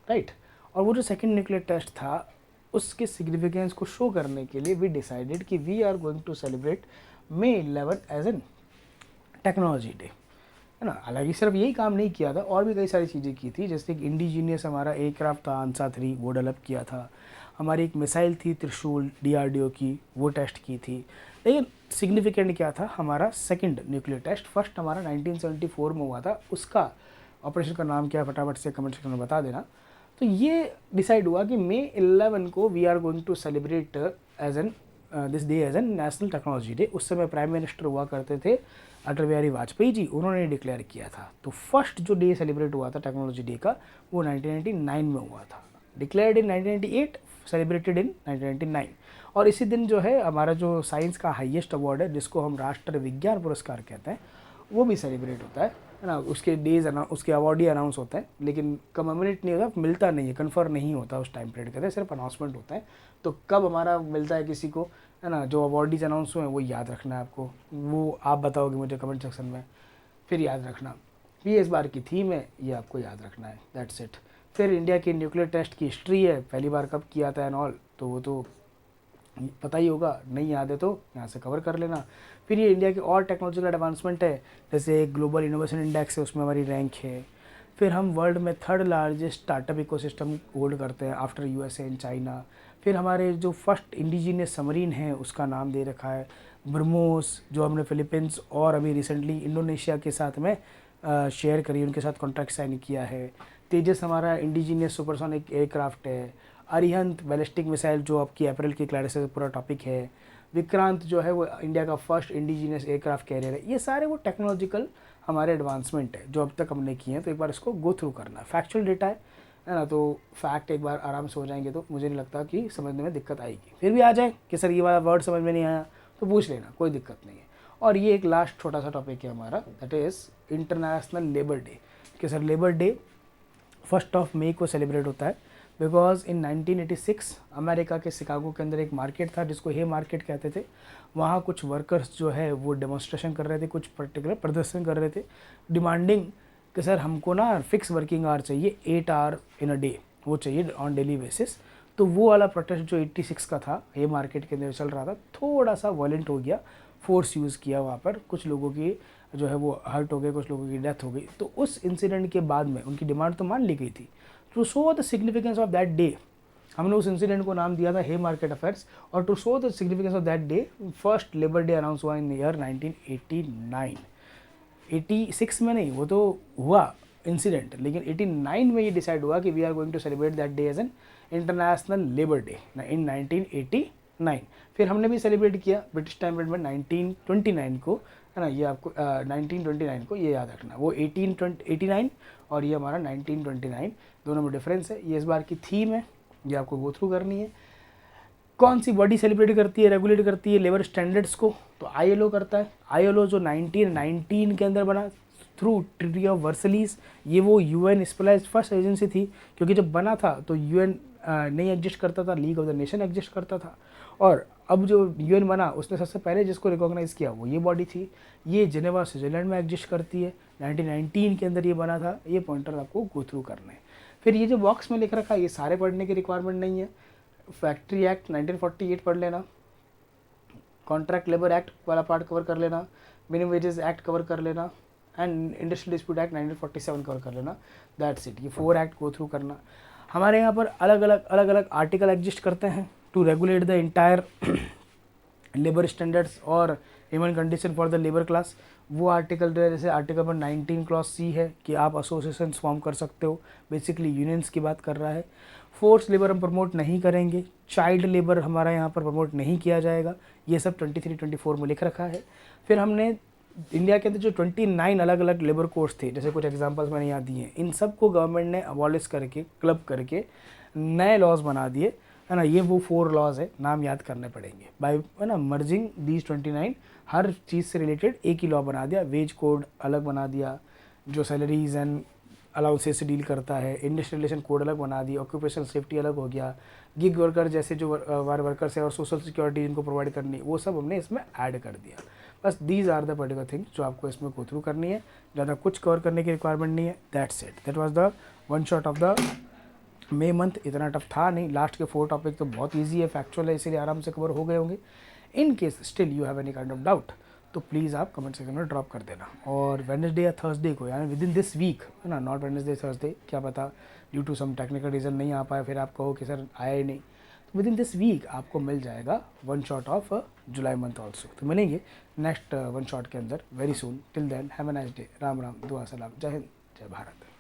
राइट। और वो जो सेकंड न्यूक्लियर टेस्ट था, उसके सिग्निफिकेंस को शो करने के लिए वी डिसाइडेड कि we are going to celebrate May 11 as an technology day, है ना। हालांकि सिर्फ यही काम नहीं किया था, और भी कई सारी चीज़ें की थी, जैसे एक इंडिजीनियस हमारा एयरक्राफ्ट था ANSA 3, वो डेवलप किया था। हमारी एक मिसाइल थी त्रिशूल DRDO की, वो टेस्ट की थी। लेकिन सिग्निफिकेंट क्या था, हमारा सेकंड न्यूक्लियर टेस्ट, फर्स्ट हमारा 1974 में हुआ था, उसका ऑपरेशन का नाम क्या है फटाफट से कमेंट सेक्शन में बता देना। तो ये डिसाइड हुआ कि मई 11 को we are going to celebrate as an this day as an national technology day. उस समय प्राइम मिनिस्टर हुआ करते थे अटल बिहारी वाजपेयी जी, उन्होंने डिक्लेयर किया था। तो फर्स्ट जो डे सेलिब्रेट हुआ था टेक्नोलॉजी डे का, वो 1999 में हुआ था, डिक्लेयर्ड इन 1998, सेलिब्रेटेड इन 1999। और इसी दिन जो है हमारा जो साइंस का हाईएस्ट अवार्ड है, जिसको हम राष्ट्रीय विज्ञान पुरस्कार कहते हैं, वो भी सेलिब्रेट होता है ना। उसके डेज उसके अवार्ड ही अनाउंस होते हैं, लेकिन कमेमोरेट नहीं होता, मिलता नहीं है, कन्फर्म नहीं होता उस टाइम पीरियड कहते हैं, सिर्फ अनाउंसमेंट होता है। तो कब हमारा मिलता है किसी को, है ना, जो अवार्डीज अनाउंस हुए हैं वो याद रखना है आपको, वो आप बताओगे मुझे कमेंट सेक्शन में, फिर याद रखना। ये इस बार की थीम है, ये आपको याद रखना है, दैट्स इट। फिर इंडिया की न्यूक्लियर टेस्ट की हिस्ट्री है, पहली बार कब किया था एंड ऑल, तो वो तो पता ही होगा, नहीं याद है तो यहाँ से कवर कर लेना। फिर ये इंडिया की और टेक्नोलॉजिकल एडवांसमेंट है, जैसे ग्लोबल इनोवेशन इंडेक्स है, उसमें हमारी रैंक है। फिर हम वर्ल्ड में 3rd largest startup ecosystem hold करते हैं आफ्टर USA एंड चाइना। फिर हमारे जो फर्स्ट इंडिजीनियस सबमरीन है उसका नाम दे रखा है ब्रह्मोस, जो हमने फिलीपींस और अभी रिसेंटली इंडोनेशिया के साथ में शेयर करी, उनके साथ कॉन्ट्रैक्ट साइन किया है। तेजस हमारा इंडिजीनियस सुपरसोनिक एयरक्राफ्ट है। अरिहंत बैलिस्टिक मिसाइल जो आपकी अप्रैल की क्लैरिस से पूरा टॉपिक है। विक्रांत जो है वो इंडिया का फर्स्ट इंडिजीनियस एयरक्राफ्ट कैरियर है। ये सारे वो टेक्नोलॉजिकल हमारे एडवांसमेंट है जो अब तक हमने किए हैं, तो एक बार इसको गो थ्रू करना है। फैक्चुअल डेटा है ना, तो फैक्ट एक बार आराम से हो जाएंगे तो मुझे नहीं लगता कि समझने में दिक्कत आएगी। फिर भी आ जाए कि सर ये वाला वर्ड समझ में नहीं आया तो पूछ लेना, कोई दिक्कत नहीं है। और ये एक लास्ट छोटा सा टॉपिक है हमारा, that is international labour day. कि सर लेबर डे 1 मई को सेलिब्रेट होता है बिकॉज इन 1986 अमेरिका के शिकागो के अंदर एक मार्केट था जिसको हे मार्केट कहते थे। वहाँ कुछ वर्कर्स जो है वो डेमोन्स्ट्रेशन कर रहे थे, कुछ पर्टिकुलर प्रदर्शन कर रहे थे, डिमांडिंग कि सर हमको ना फिक्स वर्किंग आवर चाहिए, 8 आवर इन अ डे, वो चाहिए ऑन डेली बेसिस। तो वो वाला प्रोटेस्ट जो 86 का था, हे मार्केट के अंदर चल रहा था, थोड़ा सा वॉलेंट हो गया, फोर्स यूज़ किया वहाँ पर, कुछ लोगों की जो है वो हर्ट हो गए, कुछ लोगों की डेथ हो गई। तो उस इंसिडेंट के बाद में उनकी डिमांड तो मान ली गई थी। To show the significance of that day हमने उस इंसिडेंट को नाम दिया था हे मार्केट अफेयर्स। और to show the significance of that day first labour day announce हुआ इन ईयर 1989। 86 में नहीं, वो तो हुआ इंसिडेंट, लेकिन 89 में ये डिसाइड हुआ कि we are going to celebrate that day as an international labour day in 1989। फिर हमने भी सेलिब्रेट किया ब्रिटिश टाइम पीरियड में 1929 को है ना, ये आपको 1929 को ये याद रखना, वो 1889 और ये हमारा 1929 दोनों में डिफरेंस है। ये इस बार की थीम है, ये आपको गो थ्रू करनी है। कौन सी बॉडी सेलिब्रेट करती है, रेगुलेट करती है लेबर स्टैंडर्ड्स को, तो ILO करता है। ILO जो 1919 के अंदर बना थ्रू ट्रीटी ऑफ वर्सलीज, ये वो UN स्पेशलाइज्ड फर्स्ट एजेंसी थी, क्योंकि जब बना था तो UN नहीं एग्जिस्ट करता था, league of the nation exist करता था, और अब जो UN बना उसने सबसे पहले जिसको रिकॉग्नाइज़ किया वो ये बॉडी थी। ये जिनेवा स्विट्जरलैंड में एग्जिस्ट करती है, 1919 के अंदर ये बना था। ये पॉइंटर आपको गो थ्रू करना है। फिर ये जो बॉक्स में लिख रखा है ये सारे पढ़ने की रिक्वायरमेंट नहीं है। फैक्ट्री एक्ट 1948 पढ़ लेना, कॉन्ट्रैक्ट लेबर एक्ट वाला पार्ट कवर कर लेना, मिनिमम वेजेस एक्ट कवर कर लेना, and industrial dispute act 1947 cover कर लेना। दैट्स इट, ये 4 एक्ट गो थ्रू करना। हमारे यहाँ पर अलग अलग आर्टिकल एग्जिस्ट करते हैं to regulate the entire labour standards और human condition for the labour class. वो आर्टिकल जैसे आर्टिकल नंबर 19 क्लॉज C है कि आप एसोसिएशन फॉर्म कर सकते हो, बेसिकली यूनियंस की बात कर रहा है। फोर्स लेबर हम प्रमोट नहीं करेंगे, चाइल्ड लेबर हमारा यहाँ पर प्रमोट नहीं किया जाएगा, ये सब 23-24 में लिख रखा है। फिर हमने इंडिया के अंदर जो 29 अलग अलग लेबर कोड्स थे, जैसे कुछ एग्जांपल्स मैंने यहाँ दिए हैं, इन सब को गवर्नमेंट ने अबॉलिश करके क्लब करके नए लॉज बना दिए, है ना। ये वो 4 लॉज है, नाम याद करने पड़ेंगे बाय, है ना, मर्जिंग दीज 29 हर चीज़ से रिलेटेड एक ही लॉ बना दिया। वेज कोड अलग बना दिया जो सैलरीज एंड अलाउंसेस से डील करता है, इंडस्ट्रियल रिलेशन कोड अलग बना दिया, ऑक्यूपेशनल सेफ्टी अलग हो गया, गिग वर्कर जैसे जो वर्कर्स है और सोशल सिक्योरिटी जिनको प्रोवाइड करनी वो सब हमने इसमें ऐड कर दिया। बस these are the particular things जो आपको इसमें गो थ्रू करनी है, ज़्यादा कुछ कवर करने की रिक्वायरमेंट नहीं है। That's it, that was the one shot of the May month. इतना टफ था नहीं, लास्ट के 4 टॉपिक तो बहुत ईजी है, फैक्चुअल है, इसीलिए आराम से कवर हो गए होंगे। In case still you have any kind of doubt तो प्लीज़ आप कमेंट सेक्शन में ड्रॉप कर देना। और वेडनेसडे या थर्सडे को, यानी विद इन दिस वीक, है ना, नॉट वेडनेसडे थर्सडे, क्या पता due to some technical reason नहीं आ पाए, फिर आप कहो कि सर आया ही नहीं, तो विद इन दिस वीक आपको मिल जाएगा one shot of July month also. तो मिलेंगे नेक्स्ट वन शॉट के अंदर very soon. Till then have a nice day. Ram Ram, दुआ सलाम, जय हिंद, जय भारत।